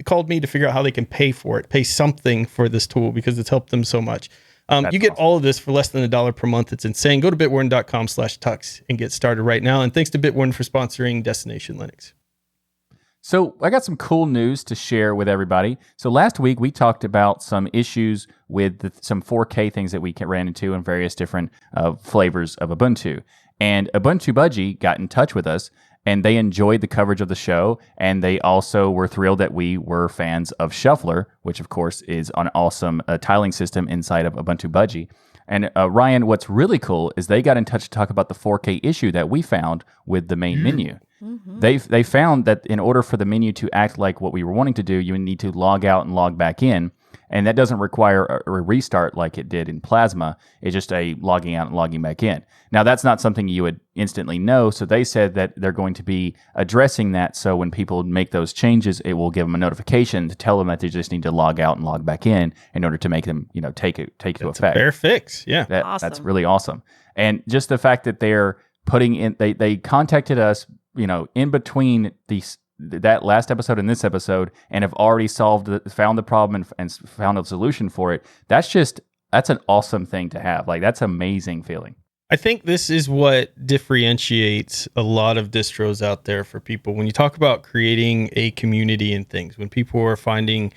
called me to figure out how they can pay for it, pay something for this tool because it's helped them so much. You get all of this for less than $1 per month. It's insane. Go to bitwarden.com/tux and get started right now. And thanks to Bitwarden for sponsoring Destination Linux. So I got some cool news to share with everybody. So last week we talked about some issues with some 4K things that we ran into in various different flavors of Ubuntu. And Ubuntu Budgie got in touch with us, and they enjoyed the coverage of the show, and they also were thrilled that we were fans of Shuffler, which of course is an awesome tiling system inside of Ubuntu Budgie. And Ryan, what's really cool is they got in touch to talk about the 4K issue that we found with the main menu. They found that in order for the menu to act like what we were wanting to do, you need to log out and log back in. And that doesn't require a restart like it did in Plasma. It's just a logging out and logging back in. Now, that's not something you would instantly know. So they said that they're going to be addressing that. So when people make those changes, it will give them a notification to tell them that they just need to log out and log back in order to make them, take it to effect. A fair fix. Yeah. Awesome. That's really awesome. And just the fact that they're putting in, they contacted us, in between that last episode and this episode, and have already found the problem and found a solution for it. That's an awesome thing to have. Like, that's an amazing feeling. I think this is what differentiates a lot of distros out there for people. When you talk about creating a community and things, when people are finding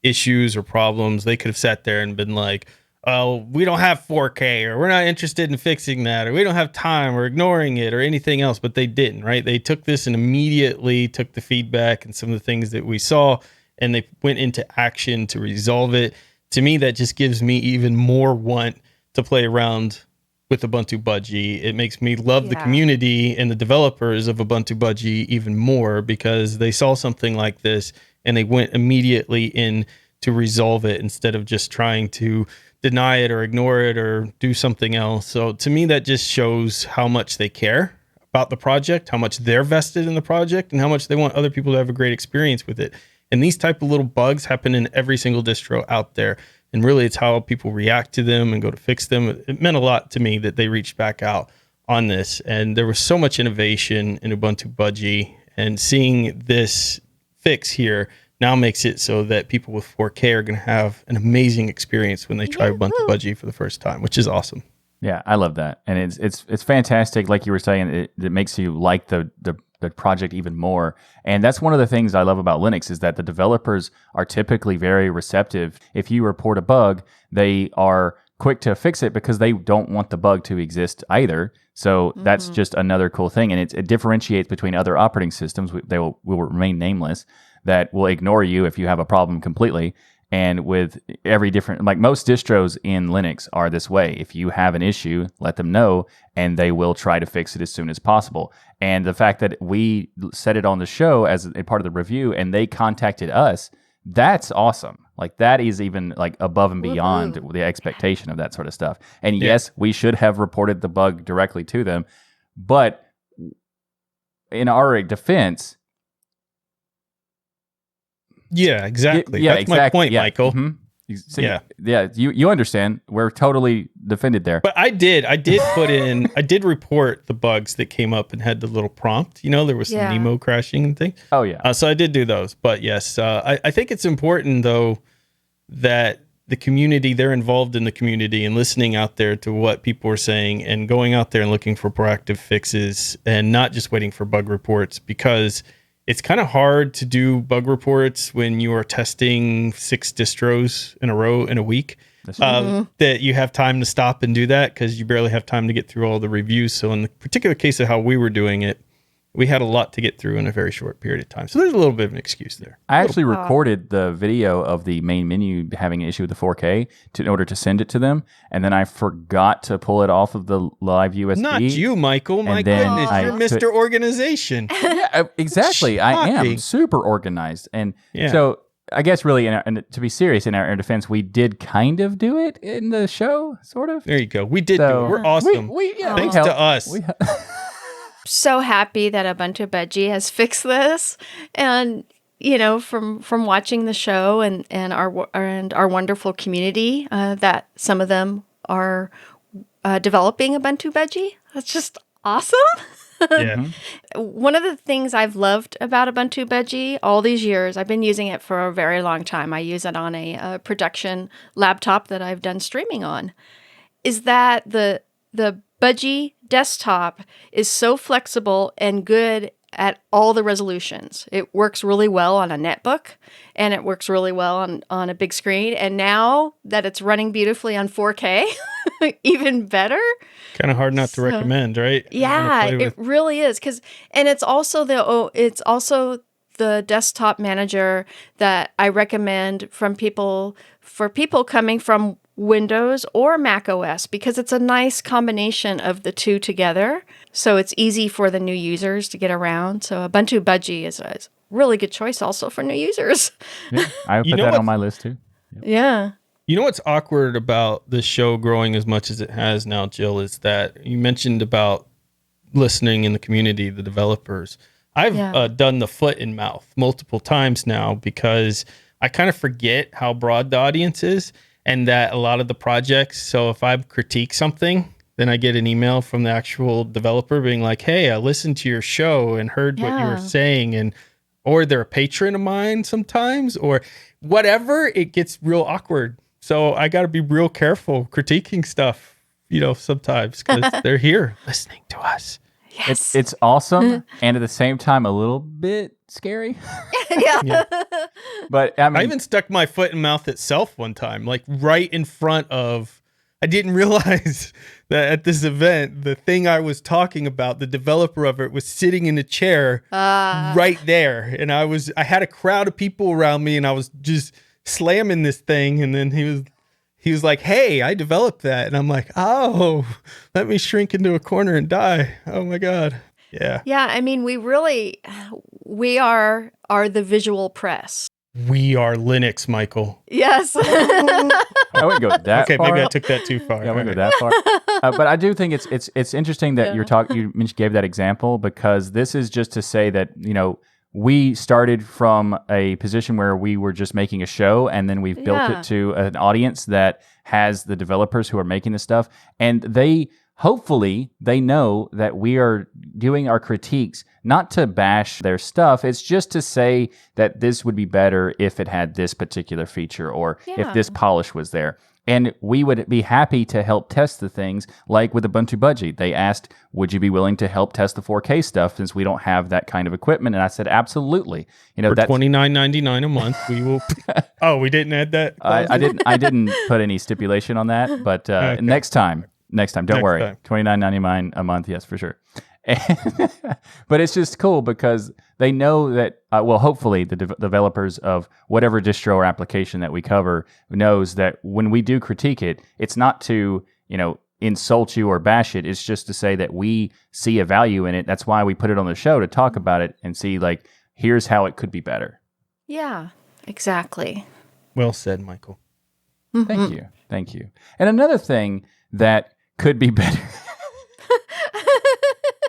issues or problems, they could have sat there and been like, oh, we don't have 4K, or we're not interested in fixing that, or we don't have time, or ignoring it, or anything else. But they didn't, right? They took this and immediately took the feedback and some of the things that we saw, and they went into action to resolve it. To me, that just gives me even more want to play around with Ubuntu Budgie. It makes me love the community and the developers of Ubuntu Budgie even more, because they saw something like this and they went immediately in to resolve it instead of just trying to deny it or ignore it or do something else. So to me, that just shows how much they care about the project, how much they're vested in the project, and how much they want other people to have a great experience with it. And these type of little bugs happen in every single distro out there. And really, it's how people react to them and go to fix them. It meant a lot to me that they reached back out on this. And there was so much innovation in Ubuntu Budgie. And seeing this fix here now makes it so that people with 4K are going to have an amazing experience when they try Ubuntu Budgie for the first time, which is awesome. Yeah, I love that. And it's fantastic. Like you were saying, it makes you like the project even more. And that's one of the things I love about Linux, is that the developers are typically very receptive. If you report a bug, they are quick to fix it because they don't want the bug to exist either. So that's just another cool thing. And it differentiates between other operating systems. They will remain nameless, that will ignore you if you have a problem completely. And with every different, like most distros in Linux are this way. If you have an issue, let them know, and they will try to fix it as soon as possible. And the fact that we said it on the show as a part of the review, and they contacted us, that's awesome. Like, that is even like above and beyond the expectation of that sort of stuff. And yes, we should have reported the bug directly to them, but in our defense, yeah, exactly. Yeah, that's exactly. my point, Michael. So, you understand. We're totally defended there. But I did report the bugs that came up and had the little prompt. There was some Nemo crashing and things. Oh, yeah. So I did do those. But yes, I think it's important, though, that the community, they're involved in the community and listening out there to what people are saying and going out there and looking for proactive fixes and not just waiting for bug reports, because it's kind of hard to do bug reports when you are testing 6 distros in a row in a week. That you have time to stop and do that, because you barely have time to get through all the reviews. So in the particular case of how we were doing it, we had a lot to get through in a very short period of time. So there's a little bit of an excuse there. I actually recorded the video of the main menu having an issue with the 4K in order to send it to them. And then I forgot to pull it off of the live USB. Not you, Michael. My goodness, you're Mr. Organization. Yeah, exactly. I am super organized. And so I guess really, and to be serious, in our defense, we did kind of do it in the show, sort of. There you go. We did do it. We're awesome. Thanks to us. So happy that Ubuntu Budgie has fixed this, and from watching the show and our wonderful community, that some of them are developing Ubuntu Budgie. That's just awesome. Yeah. One of the things I've loved about Ubuntu Budgie all these years, I've been using it for a very long time. I use it on a production laptop that I've done streaming on, is that the Budgie desktop is so flexible and good at all the resolutions. It works really well on a netbook, and it works really well on a big screen. And now that it's running beautifully on 4K, even better. Kind of hard not to recommend, right? Yeah, it really is. And it's also the desktop manager that I recommend for people coming from Windows or Mac OS because it's a nice combination of the two together. So it's easy for the new users to get around. So Ubuntu Budgie is a really good choice also for new users. Yeah, I would put that on my list too. Yep. Yeah. You know what's awkward about the show growing as much as it has now, Jill, is that you mentioned about listening in the community, the developers. I've done the foot and mouth multiple times now because I kind of forget how broad the audience is and that a lot of the projects, so if I critique something, then I get an email from the actual developer being like, hey, I listened to your show and heard what you were saying, or they're a patron of mine sometimes, or whatever, it gets real awkward. So I got to be real careful critiquing stuff, sometimes because they're here listening to us. Yes. It's awesome and at the same time a little bit scary. Yeah. But I mean, I even stuck my foot in mouth itself one time, like right in front of, I didn't realize that at this event, the thing I was talking about, the developer of it was sitting in a chair right there. And I had a crowd of people around me and I was just slamming this thing. And then he was like, hey, I developed that. And I'm like, oh, let me shrink into a corner and die. Oh my God. Yeah. Yeah. I mean, we are the visual press. We are Linux, Michael. Yes. I wouldn't go that okay, far. maybe I took that too far. Yeah, I wouldn't go that far. But I do think it's interesting that you gave that example because this is just to say that, we started from a position where we were just making a show and then we've built it to an audience that has the developers who are making the stuff. And hopefully they know that we are doing our critiques not to bash their stuff. It's just to say that this would be better if it had this particular feature or if this polish was there. And we would be happy to help test the things like with Ubuntu Budgie. They asked, would you be willing to help test the 4K stuff since we don't have that kind of equipment? And I said, absolutely. For $29.99 a month, we will. Oh, we didn't add that? I didn't put any stipulation on that, but okay. Next time, don't worry. $29.99 a month, yes, for sure. But it's just cool because they know that, hopefully the developers of whatever distro or application that we cover knows that when we do critique it, it's not to, insult you or bash it. It's just to say that we see a value in it. That's why we put it on the show to talk about it and see, here's how it could be better. Yeah, exactly. Well said, Michael. Mm-hmm. Thank you. And another thing that could be better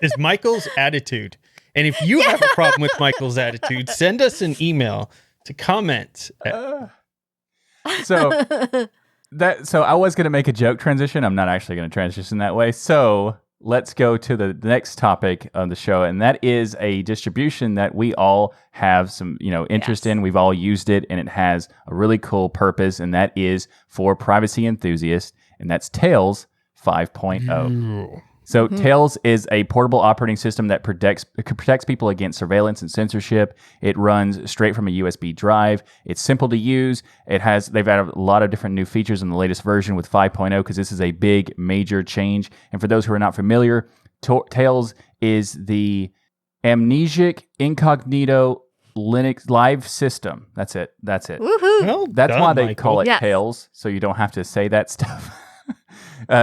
is Michael's attitude. And if you have a problem with Michael's attitude, send us an email to comment. So I was going to make a joke transition. I'm not actually going to transition that way. So let's go to the next topic of the show. And that is a distribution that we all have some, interest in. We've all used it and it has a really cool purpose. And that is for privacy enthusiasts. And that's Tails 5.0. So Tails is a portable operating system that protects people against surveillance and censorship. It runs straight from a USB drive. It's simple to use. They've added a lot of different new features in the latest version with 5.0 because this is a big, major change. And for those who are not familiar, Tails is the amnesic incognito Linux live system. That's it. Woohoo! Well That's done, why they Michael. call it Tails, so you don't have to say that stuff.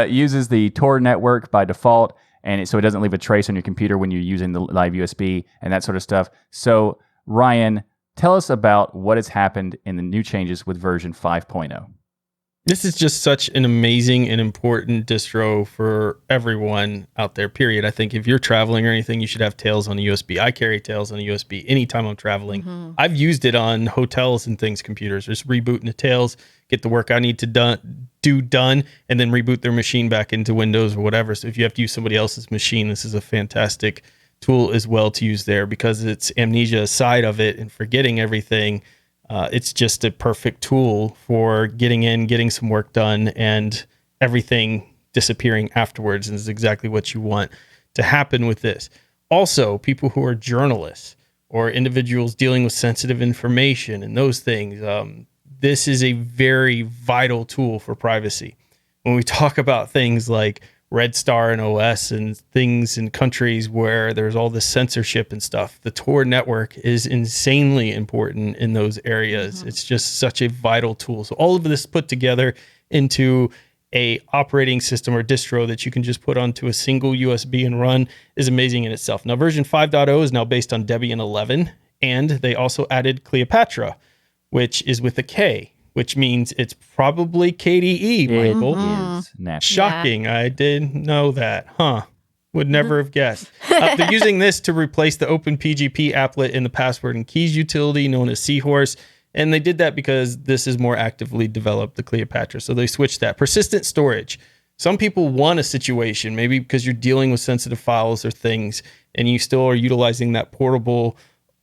Uses the Tor network by default, and so it doesn't leave a trace on your computer when you're using the live USB and that sort of stuff. So, Ryan, tell us about what has happened in the new changes with version 5.0. This is just such an amazing and important distro for everyone out there, period. I think if you're traveling or anything, you should have Tails on a USB. I carry Tails on a USB anytime I'm traveling. Mm-hmm. I've used it on hotels and things, computers. Just rebooting the Tails, get the work I need to do done, and then reboot their machine back into Windows or whatever. So if you have to use somebody else's machine, this is a fantastic tool as well to use there because it's amnesia side of it and forgetting everything. It's just a perfect tool for getting some work done and everything disappearing afterwards. And this is exactly what you want to happen with this. Also, people who are journalists or individuals dealing with sensitive information and those things, this is a very vital tool for privacy. When we talk about things like Red Star and OS and things in countries where there's all this censorship and stuff, the Tor network is insanely important in those areas. Mm-hmm. It's just such a vital tool. So all of this put together into a operating system or distro that you can just put onto a single USB and run is amazing in itself. Now, version 5.0 is now based on Debian 11, and they also added Cleopatra, which is with a K, which means it's probably KDE, Michael. It is natural. Shocking. I didn't know that. Would never have guessed. They're using this to replace the OpenPGP applet in the password and keys utility known as Seahorse. And they did that because this is more actively developed, the Cleopatra. So they switched that. Persistent storage. Some people want a situation, maybe because you're dealing with sensitive files or things, and you still are utilizing that portable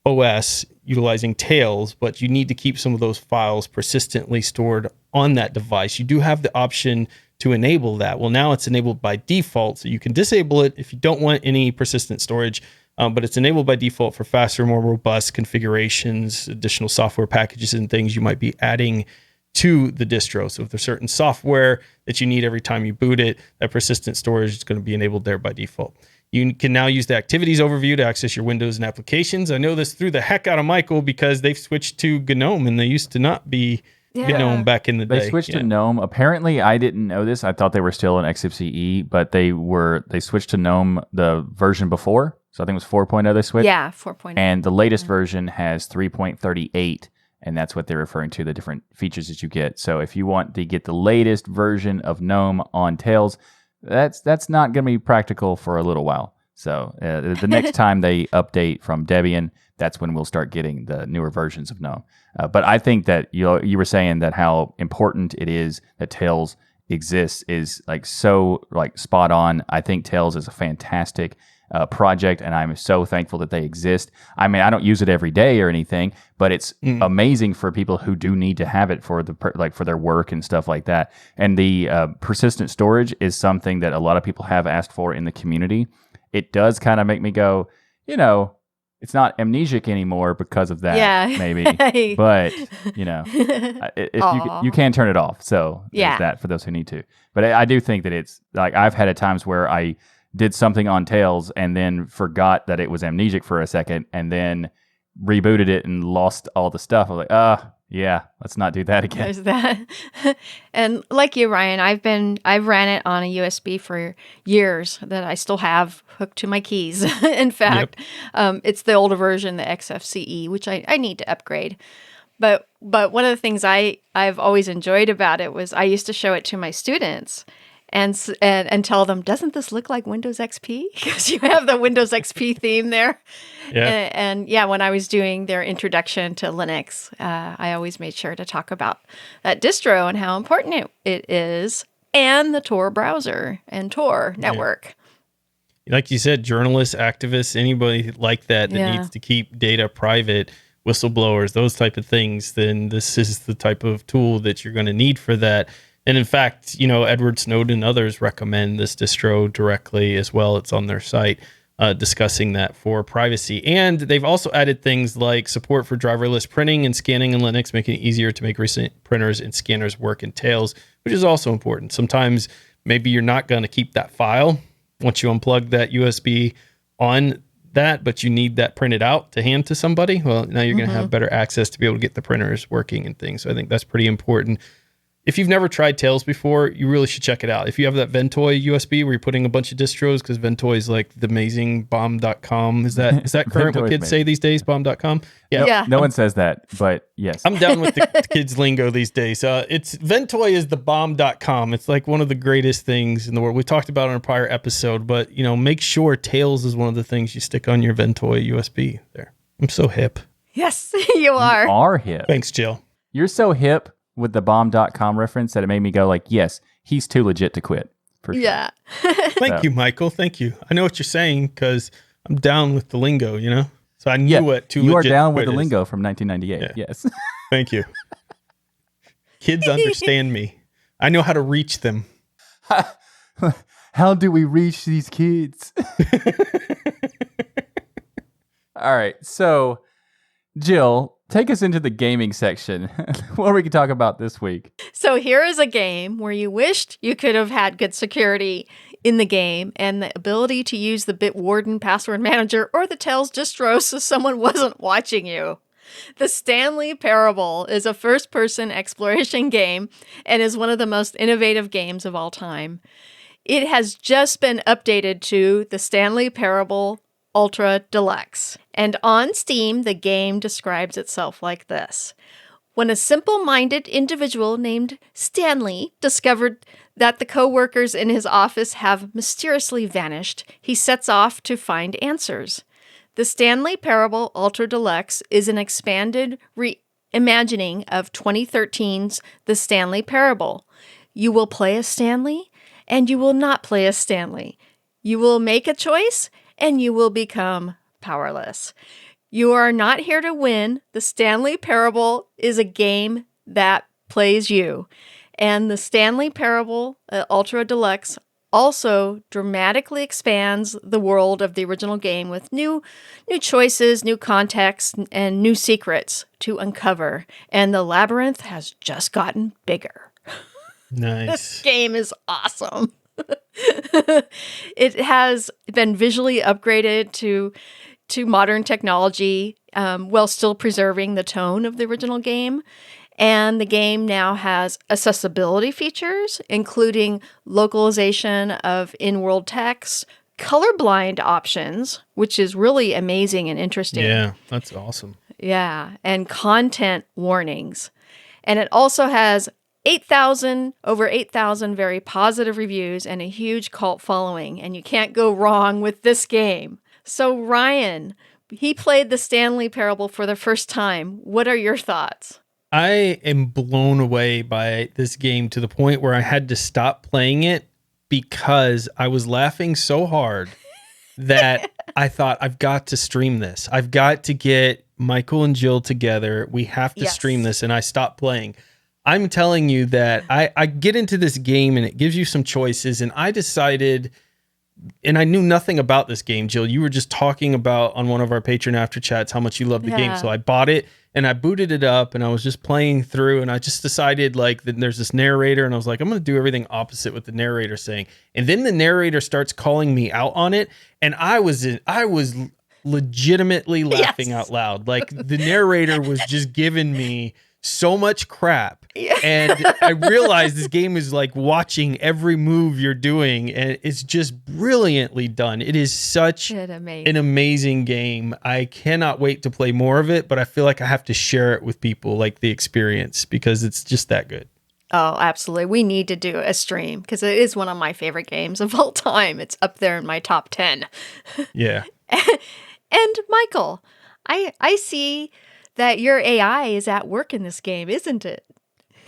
OS, utilizing Tails, but you need to keep some of those files persistently stored on that device. You do have the option to enable that. Well, now it's enabled by default, so you can disable it if you don't want any persistent storage. But it's enabled by default for faster, more robust configurations, additional software packages and things you might be adding to the distro. So if there's certain software that you need every time you boot it, that persistent storage is going to be enabled there by default. You can now use the activities overview to access your windows and applications. I know this threw the heck out of Michael because they've switched to GNOME, and they used to not be GNOME back in the day. They switched to GNOME. Apparently, I didn't know this. I thought they were still in XFCE, but they switched to GNOME the version before. So I think it was 4.0 they switched. Yeah, 4.0. And the latest version has 3.38, and that's what they're referring to, the different features that you get. So if you want to get the latest version of GNOME on Tails, that's not going to be practical for a little while. So the next time they update from Debian, that's when we'll start getting the newer versions of GNOME. But I think that you were saying that how important it is that Tails exists is so spot on. I think Tails is a fantastic project, and I'm so thankful that they exist. I mean, I don't use it every day or anything, but it's amazing for people who do need to have it for for their work and stuff like that. And the persistent storage is something that a lot of people have asked for in the community. It does kind of make me go, it's not amnesic anymore because of that, maybe. But, if you can turn it off. So there's that for those who need to. But I do think that it's I've had at times where I did something on Tails and then forgot that it was amnesic for a second and then rebooted it and lost all the stuff. I was like, let's not do that again. There's that. And like you, Ryan, I've ran it on a USB for years that I still have hooked to my keys. In fact, it's the older version, the XFCE, which I need to upgrade. But one of the things I've always enjoyed about it was I used to show it to my students and tell them, doesn't this look like Windows XP? Because you have the Windows XP theme there. Yeah. And when I was doing their introduction to Linux, I always made sure to talk about that distro and how important it is, and the Tor browser and Tor network. Like you said, journalists, activists, anybody like that needs to keep data private, whistleblowers, those type of things, then this is the type of tool that you're going to need for that. And in fact, Edward Snowden and others recommend this distro directly as well. It's on their site discussing that for privacy. And they've also added things like support for driverless printing and scanning in Linux, making it easier to make recent printers and scanners work in Tails, which is also important. Sometimes maybe you're not going to keep that file once you unplug that USB on that, but you need that printed out to hand to somebody. Well, now you're going to have better access to be able to get the printers working and things. So I think that's pretty important. If you've never tried Tails before, you really should check it out. If you have that Ventoy USB where you're putting a bunch of distros, because Ventoy is like the amazing bomb.com. Is that current what kids say these days? Bomb.com? Yeah. No one says that, but yes. I'm down with the kids' lingo these days. It's Ventoy is the bomb.com. It's like one of the greatest things in the world. We talked about it in a prior episode, but make sure Tails is one of the things you stick on your Ventoy USB there. I'm so hip. Yes, you are. You are hip. Thanks, Jill. You're so hip with the bomb.com reference that it made me go yes, he's too legit to quit. For sure. Yeah. Thank you, Michael. Thank you. I know what you're saying because I'm down with the lingo, So I knew what too legit you are down with the is. lingo from 1998. Yeah. Yes. Thank you. Kids understand me. I know how to reach them. How do we reach these kids? All right. So, Jill, take us into the gaming section. What we can talk about this week. So here is a game where you wished you could have had good security in the game and the ability to use the Bitwarden password manager or the Tails distro so someone wasn't watching you. The Stanley Parable is a first-person exploration game and is one of the most innovative games of all time. It has just been updated to the Stanley Parable Ultra Deluxe. And on Steam, the game describes itself like this. When a simple-minded individual named Stanley discovered that the co-workers in his office have mysteriously vanished, he sets off to find answers. The Stanley Parable Ultra Deluxe is an expanded reimagining of 2013's The Stanley Parable. You will play as Stanley, and you will not play as Stanley. You will make a choice, and you will become powerless. You are not here to win. The Stanley Parable is a game that plays you. And the Stanley Parable Ultra Deluxe also dramatically expands the world of the original game with new choices, new context, and new secrets to uncover. And the labyrinth has just gotten bigger. Nice. This game is awesome. It has been visually upgraded to modern technology while still preserving the tone of the original game. And the game now has accessibility features, including localization of in-world text, colorblind options, which is really amazing and interesting. Yeah, that's awesome. Yeah, and content warnings. And it also has over 8,000 very positive reviews and a huge cult following. And you can't go wrong with this game. So Ryan, he played the Stanley Parable for the first time. What are your thoughts? I am blown away by this game to the point where I had to stop playing it because I was laughing so hard that I thought, I've got to stream this. I've got to get Michael and Jill together. We have to stream this. And I stopped playing. I'm telling you that I get into this game and it gives you some choices. And I decided, and I knew nothing about this game, Jill. You were just talking about on one of our Patreon after chats how much you love the game. So I bought it and I booted it up and I was just playing through and I just decided like that there's this narrator and I was like, I'm going to do everything opposite what the narrator saying. And then the narrator starts calling me out on it. And I was legitimately laughing out loud. Like the narrator was just giving me so much crap. And I realized this game is like watching every move you're doing and it's just brilliantly done. It is such an amazing game. I cannot wait to play more of it, but I feel like I have to share it with people, like the experience, because it's just that good. Oh, absolutely. We need to do a stream because it is one of my favorite games of all time. It's up there in my top 10. Yeah. And Michael, I see that your AI is at work in this game, isn't it?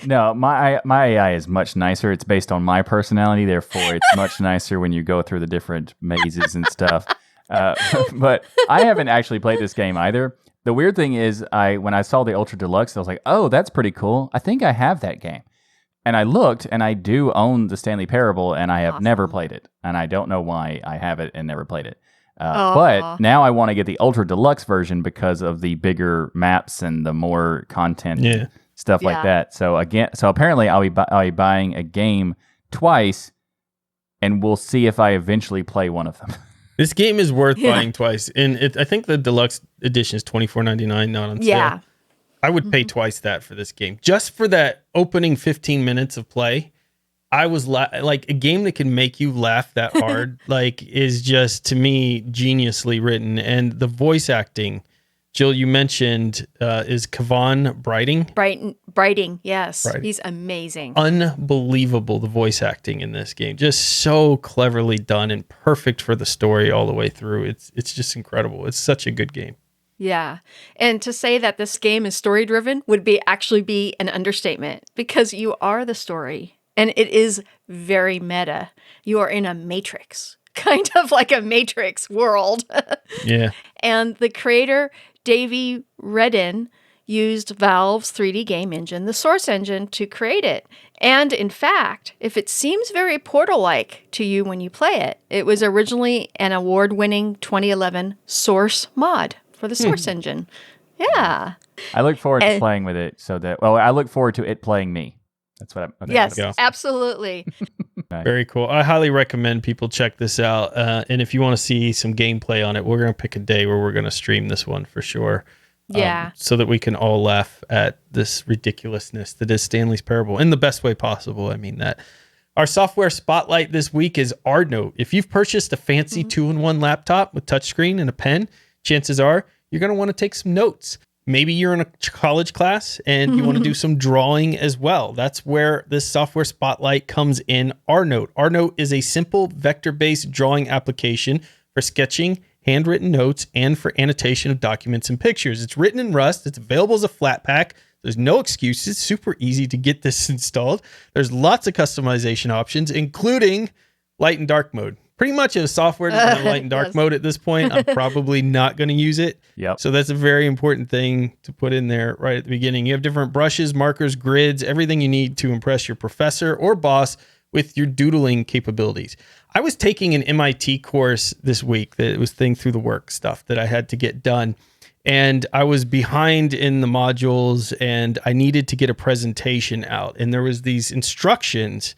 No, my AI is much nicer. It's based on my personality, therefore it's much nicer when you go through the different mazes and stuff. But I haven't actually played this game either. The weird thing is, when I saw the Ultra Deluxe, I was like, oh, that's pretty cool. I think I have that game. And I looked, and I do own the Stanley Parable, and I have never played it. And I don't know why I have it and never played it. But now I want to get the Ultra Deluxe version because of the bigger maps and the more content stuff like that. So apparently I'll be buying a game twice, and we'll see if I eventually play one of them. This game is worth buying twice. And I think the Deluxe edition is $24.99, not on sale. Yeah. I would pay twice that for this game. Just for that opening 15 minutes of play. I was like a game that can make you laugh that hard, like is just to me geniusly written. And the voice acting, Jill, you mentioned is Kavan Brighting, yes. Brighting. He's amazing. Unbelievable, the voice acting in this game. Just so cleverly done and perfect for the story all the way through. It's just incredible. It's such a good game. Yeah. And to say that this game is story-driven would actually be an understatement because you are the story. And it is very meta. You are in a matrix, kind of like a matrix world. Yeah. And the creator, Davey Redden, used Valve's 3D game engine, the Source engine, to create it. And in fact, if it seems very Portal-like to you when you play it, it was originally an award-winning 2011 Source mod for the Source engine. Yeah. I look forward to playing with it I look forward to it playing me. That's what I'm... Yes, absolutely. Very cool. I highly recommend people check this out. And if you want to see some gameplay on it, we're going to pick a day where we're going to stream this one for sure. so that we can all laugh at this ridiculousness that is Stanley's Parable in the best way possible. I mean that. Our software spotlight this week is RNote. If you've purchased a fancy 2-in-1 laptop with touchscreen and a pen, chances are you're going to want to take some notes. Maybe you're in a college class and you want to do some drawing as well. That's where this software spotlight comes in. RNote. RNote is a simple vector-based drawing application for sketching, handwritten notes, and for annotation of documents and pictures. It's written in Rust. It's available as a flat pack. There's no excuses. Super easy to get this installed. There's lots of customization options, including light and dark mode. Pretty much a software doesn't light and dark mode at this point. I'm probably not going to use it. Yep. So that's a very important thing to put in there right at the beginning. You have different brushes, markers, grids, everything you need to impress your professor or boss with your doodling capabilities. I was taking an MIT course this week that was Think Through the Work stuff that I had to get done. And I was behind in the modules and I needed to get a presentation out. And there was these instructions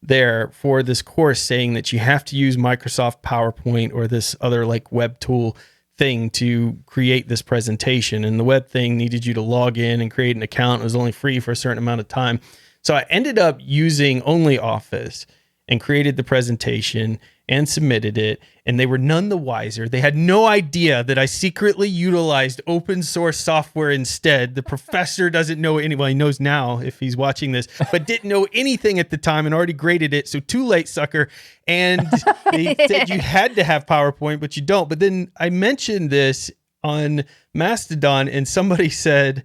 there for this course saying that you have to use Microsoft PowerPoint or this other like web tool thing to create this presentation. And the web thing needed you to log in and create an account. It was only free for a certain amount of time. So I ended up using only Office and created the presentation and submitted it, and they were none the wiser. They had no idea that I secretly utilized open source software instead. The professor doesn't know anyway, he knows now if he's watching this, but didn't know anything at the time and already graded it. So too late, sucker. And they said you had to have PowerPoint, but you don't. But then I mentioned this on Mastodon, and somebody said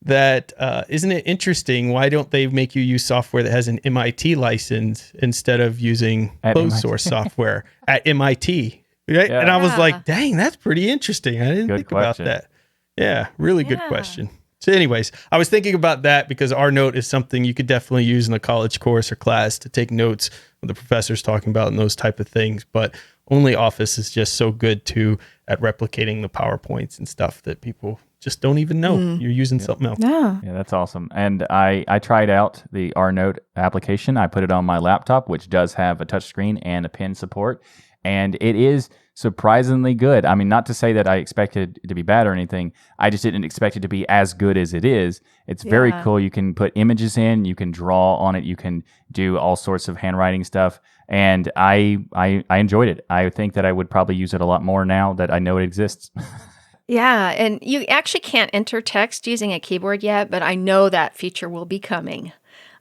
that isn't it interesting? Why don't they make you use software that has an MIT license instead of using closed source software at MIT? Right? Yeah. And I was like, dang, that's pretty interesting. I didn't think about that. Yeah, really good question. So anyways, I was thinking about that because RNote is something you could definitely use in a college course or class to take notes when the professor's talking about and those type of things. But only Office is just so good too at replicating the PowerPoints and stuff that people just don't even know you're using something else. Yeah, that's awesome. And I tried out the RNote application. I put it on my laptop, which does have a touchscreen and a pen support. And it is surprisingly good. I mean, not to say that I expected it to be bad or anything. I just didn't expect it to be as good as it is. It's very cool. You can put images in, you can draw on it, you can do all sorts of handwriting stuff. And I enjoyed it. I think that I would probably use it a lot more now that I know it exists. Yeah, and you actually can't enter text using a keyboard yet, but I know that feature will be coming.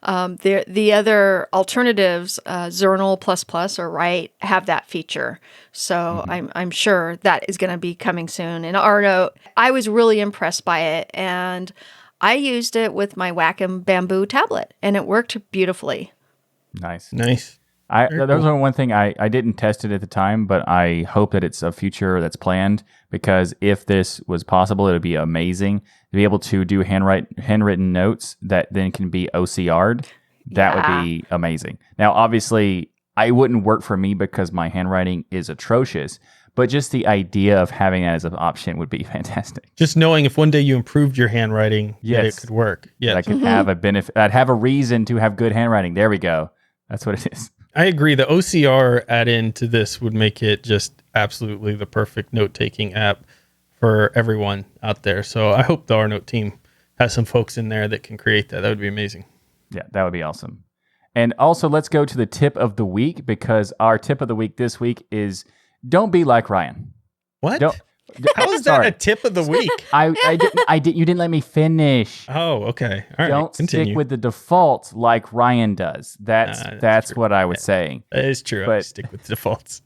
The other alternatives, Zernal++ or Write, have that feature. So I'm sure that is going to be coming soon. And RNote, I was really impressed by it, and I used it with my Wacom Bamboo tablet, and it worked beautifully. Nice. There was one thing I didn't test it at the time, but I hope that it's a future that's planned, because if this was possible, it would be amazing to be able to do handwritten notes that then can be OCR'd. That would be amazing. Now, obviously, it wouldn't work for me because my handwriting is atrocious, but just the idea of having that as an option would be fantastic. Just knowing if one day you improved your handwriting, that it could work. Yeah, I could have a benefit. I'd have a reason to have good handwriting. There we go. That's what it is. I agree. The OCR add-in to this would make it just absolutely the perfect note-taking app for everyone out there. So I hope the RNote team has some folks in there that can create that. That would be amazing. Yeah, that would be awesome. And also, let's go to the tip of the week, because our tip of the week this week is don't be like Ryan. What? How is that a tip of the week? You didn't let me finish. Oh, okay. All right. Don't continue. stick with the defaults like Ryan does. That's what I was saying. That is true. I stick with the defaults.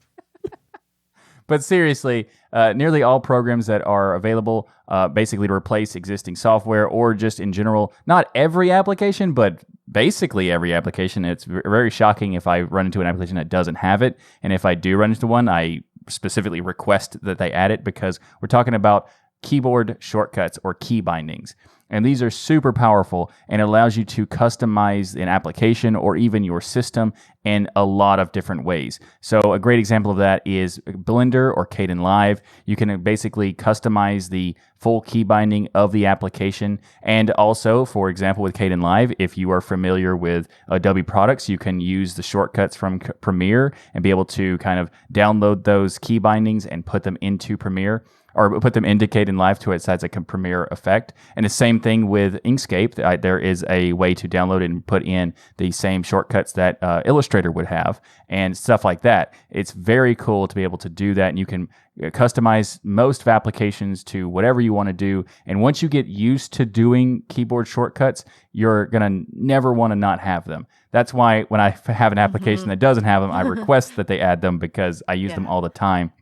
But seriously, nearly all programs that are available basically to replace existing software, or just in general, not every application, but basically every application. It's very shocking if I run into an application that doesn't have it. And if I do run into one, I specifically request that they add it, because we're talking about keyboard shortcuts or key bindings. And these are super powerful, and it allows you to customize an application or even your system in a lot of different ways. So a great example of that is Blender or Kdenlive. You can basically customize the full key binding of the application. And also, for example, with Kdenlive, if you are familiar with Adobe products, you can use the shortcuts from Premiere and be able to kind of download those key bindings and put them into Premiere. or put them indicating live to it so it's like a Premiere effect. And the same thing with Inkscape. There is a way to download it and put in the same shortcuts that Illustrator would have and stuff like that. It's very cool to be able to do that, and you can customize most applications to whatever you want to do. And once you get used to doing keyboard shortcuts, you're going to never want to not have them. That's why when I have an application that doesn't have them, I request that they add them because I use them all the time.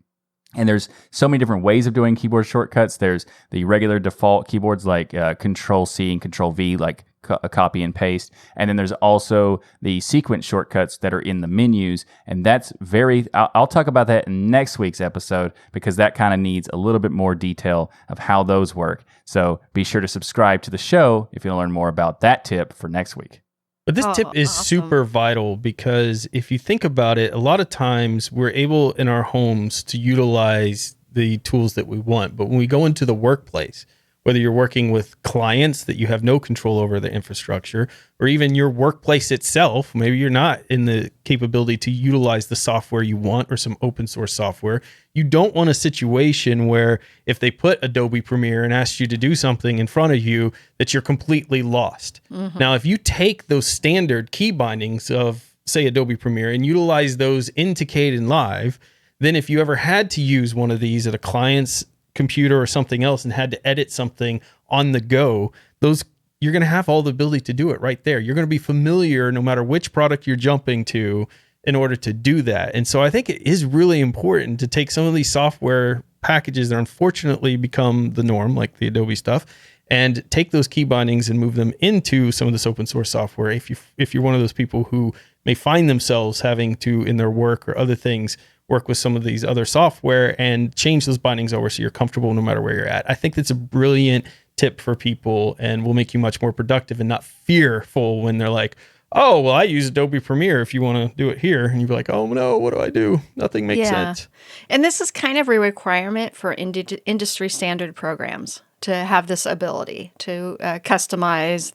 And there's so many different ways of doing keyboard shortcuts. There's the regular default keyboards like Control-C and Control-V, like a copy and paste. And then there's also the sequence shortcuts that are in the menus. And that's I'll talk about that in next week's episode because that kind of needs a little bit more detail of how those work. So be sure to subscribe to the show if you want to learn more about that tip for next week. But this tip is super vital because if you think about it, a lot of times we're able in our homes to utilize the tools that we want. But when we go into the workplace, whether you're working with clients that you have no control over the infrastructure, or even your workplace itself, maybe you're not in the capability to utilize the software you want or some open source software. You don't want a situation where if they put Adobe Premiere and ask you to do something in front of you, that you're completely lost. Now, if you take those standard key bindings of, say, Adobe Premiere and utilize those into Kdenlive, then if you ever had to use one of these at a client's computer or something else and had to edit something on the go, you're going to have all the ability to do it right there. You're going to be familiar no matter which product you're jumping to in order to do that. And so I think it is really important to take some of these software packages that unfortunately become the norm, like the Adobe stuff, and take those key bindings and move them into some of this open source software. If you're one of those people who may find themselves having to, in their work or other things, work with some of these other software and change those bindings over so you're comfortable no matter where you're at. I think that's a brilliant tip for people and will make you much more productive and not fearful when they're like, oh, well, I use Adobe Premiere if you want to do it here. And you'd be like, oh, no, what do I do? Nothing makes sense. And this is kind of a requirement for industry standard programs to have this ability to customize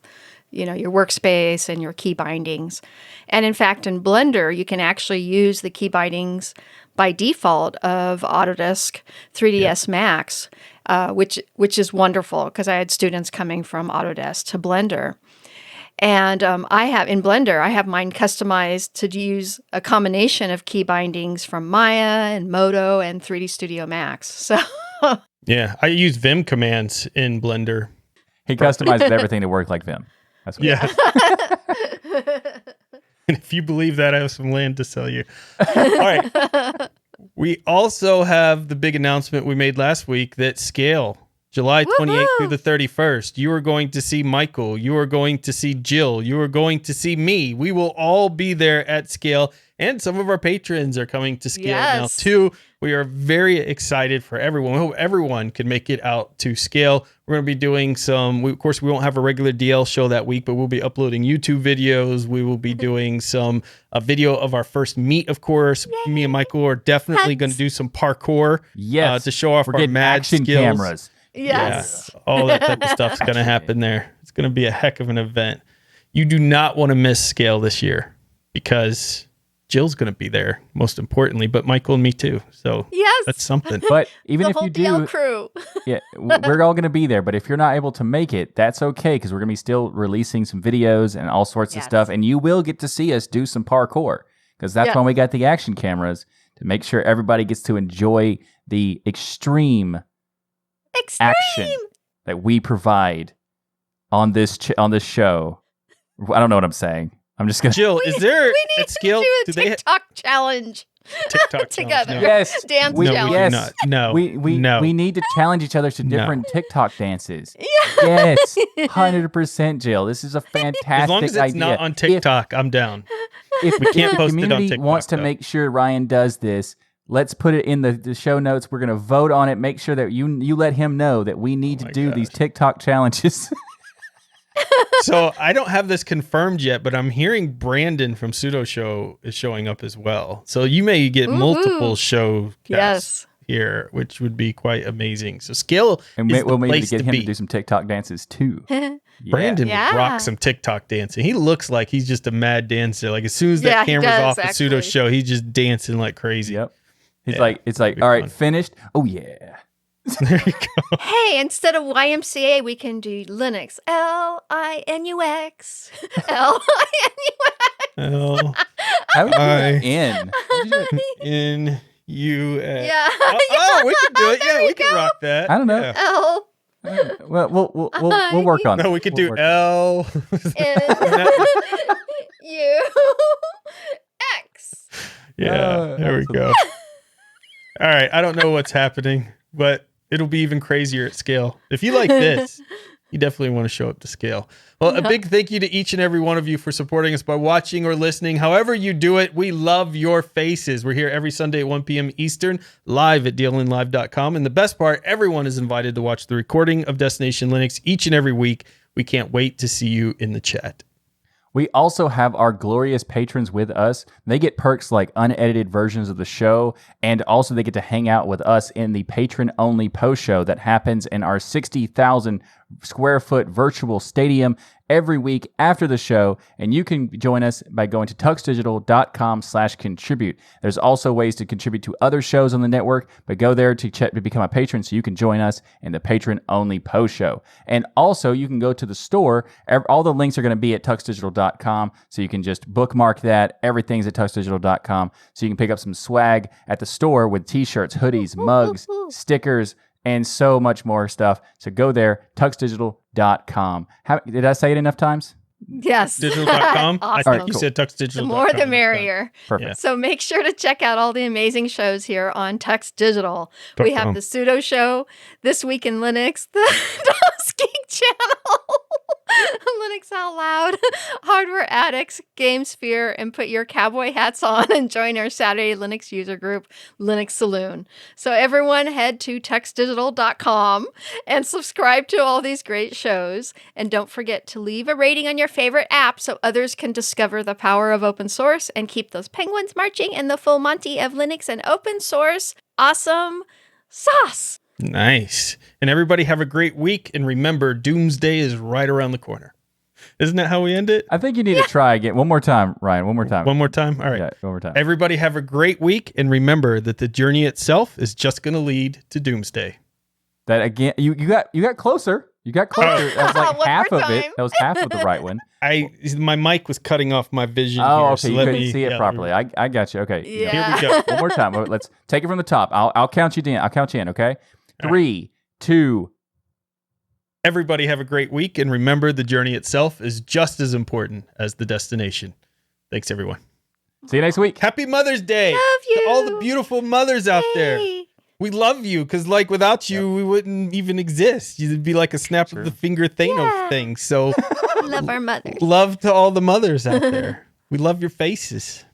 your workspace and your key bindings. And in fact, in Blender, you can actually use the key bindings by default of Autodesk 3ds Max, which is wonderful because I had students coming from Autodesk to Blender. And in Blender, I have mine customized to use a combination of key bindings from Maya and Modo and 3D Studio Max. So yeah, I use Vim commands in Blender. He customizes everything to work like Vim. That's what And if you believe that, I have some land to sell you. All right. We also have the big announcement we made last week that Scale, July 28th through the 31st, you are going to see Michael. You are going to see Jill. You are going to see me. We will all be there at Scale. And some of our patrons are coming to Scale now too. We are very excited for everyone. We hope everyone can make it out to Scale. We're going to be doing of course, we won't have a regular DL show that week, but we'll be uploading YouTube videos. We will be doing a video of our first meet, of course. Yay. Me and Michael are definitely going to do some parkour to show off our mad action skills. Cameras. Yes. Yeah, all that type of stuff's going to happen there. It's going to be a heck of an event. You do not want to miss Scale this year because Jill's going to be there, most importantly, but Michael and me too. So that's something. But even if you do, DL crew. we're all going to be there. But if you're not able to make it, that's okay because we're going to be still releasing some videos and all sorts of stuff. And you will get to see us do some parkour because that's when we got the action cameras to make sure everybody gets to enjoy the extreme action that we provide on this show. I don't know what I'm saying. I'm just gonna. Jill, is there at Scale? Do a TikTok challenge. TikTok together. Challenge, no. Yes, dance challenge. Yes. We need to challenge each other to different TikTok dances. Yes, 100%, Jill. This is a fantastic idea. As long as it's not on TikTok, I'm down. If we can't post the it on community TikTok, wants to make sure Ryan does this, let's put it in the show notes. We're going to vote on it. Make sure that you let him know that we need to do these TikTok challenges. So I don't have this confirmed yet, but I'm hearing Brandon from Sudo Show is showing up as well. So you may get multiple show guests here, which would be quite amazing. So Scale and is we'll the maybe place get to him be. to do some TikTok dances too. Brandon would rock some TikTok dancing. He looks like he's just a mad dancer. Like as soon as that camera's off the Sudo Show, he's just dancing like crazy. Yep. He's like, all right, finished. Oh yeah. There you go. Hey, instead of YMCA, we can do Linux. Linux. L How would you do I- that in? How'd you do it? N U S. Yeah. Oh, we can do it. There Yeah, you we can go. rock that. I don't know. Yeah. L Well, we'll work on it. No, we could We'll do work L. N U X. Yeah, there we go. All right, I don't know what's happening, but it'll be even crazier at scale. If you like this, you definitely want to show up to scale. Well, a big thank you to each and every one of you for supporting us by watching or listening. However you do it, we love your faces. We're here every Sunday at 1 p.m. Eastern, live at dlnlive.com. And the best part, everyone is invited to watch the recording of Destination Linux each and every week. We can't wait to see you in the chat. We also have our glorious patrons with us. They get perks like unedited versions of the show, and also they get to hang out with us in the patron-only post show that happens in our 60,000 square foot virtual stadium every week after the show. And you can join us by going to tuxdigital.com/contribute. There's also ways to contribute to other shows on the network, but go there to become a patron so you can join us in the patron-only post show. And also, you can go to the store. All the links are going to be at tuxdigital.com, so you can just bookmark that. Everything's at tuxdigital.com, so you can pick up some swag at the store with t-shirts, hoodies, mugs, stickers, and so much more stuff. So go there, tuxdigital.com. Did I say it enough times? Yes. Digital.com. I Awesome. think you said tuxdigital.com. The more the this time. merrier. Perfect. Yeah. So make sure to check out all the amazing shows here on Tux Digital. We have the Sudo Show, This Week in Linux, the DOS Geek Channel, Linux Out Loud, Hardware Addicts, GameSphere, and put your cowboy hats on and join our Saturday Linux user group, Linux Saloon. So everyone head to tuxdigital.com and subscribe to all these great shows. And don't forget to leave a rating on your favorite app so others can discover the power of open source and keep those penguins marching in the full Monty of Linux and open source. Awesome sauce. Nice. And everybody have a great week. And remember, Doomsday is right around the corner. Isn't that how we end it? I think you need to try again. One more time, Ryan. One more time. One more time? All right. Yeah, one more time. Everybody have a great week. And remember that the journey itself is just going to lead to Doomsday. That again, you got closer. You got closer. That was like One half more of it. time. That was half of the right one. My mic was cutting off my vision. Oh, here, okay. so You let couldn't me- see it yeah, properly. I got you. Okay. Yeah. Here we go. One more time. Let's take it from the top. I'll count you in. I'll count you in. Okay. 3, 2. Everybody have a great week. And remember, the journey itself is just as important as the destination. Thanks, everyone. See you next week. Happy Mother's Day Love to you. all the beautiful mothers out there. Hey. We love you because, like, without you, we wouldn't even exist. You'd be like a snap of the finger Thanos Yeah. thing. So, Love our mothers. love to all the mothers out there. We love your faces.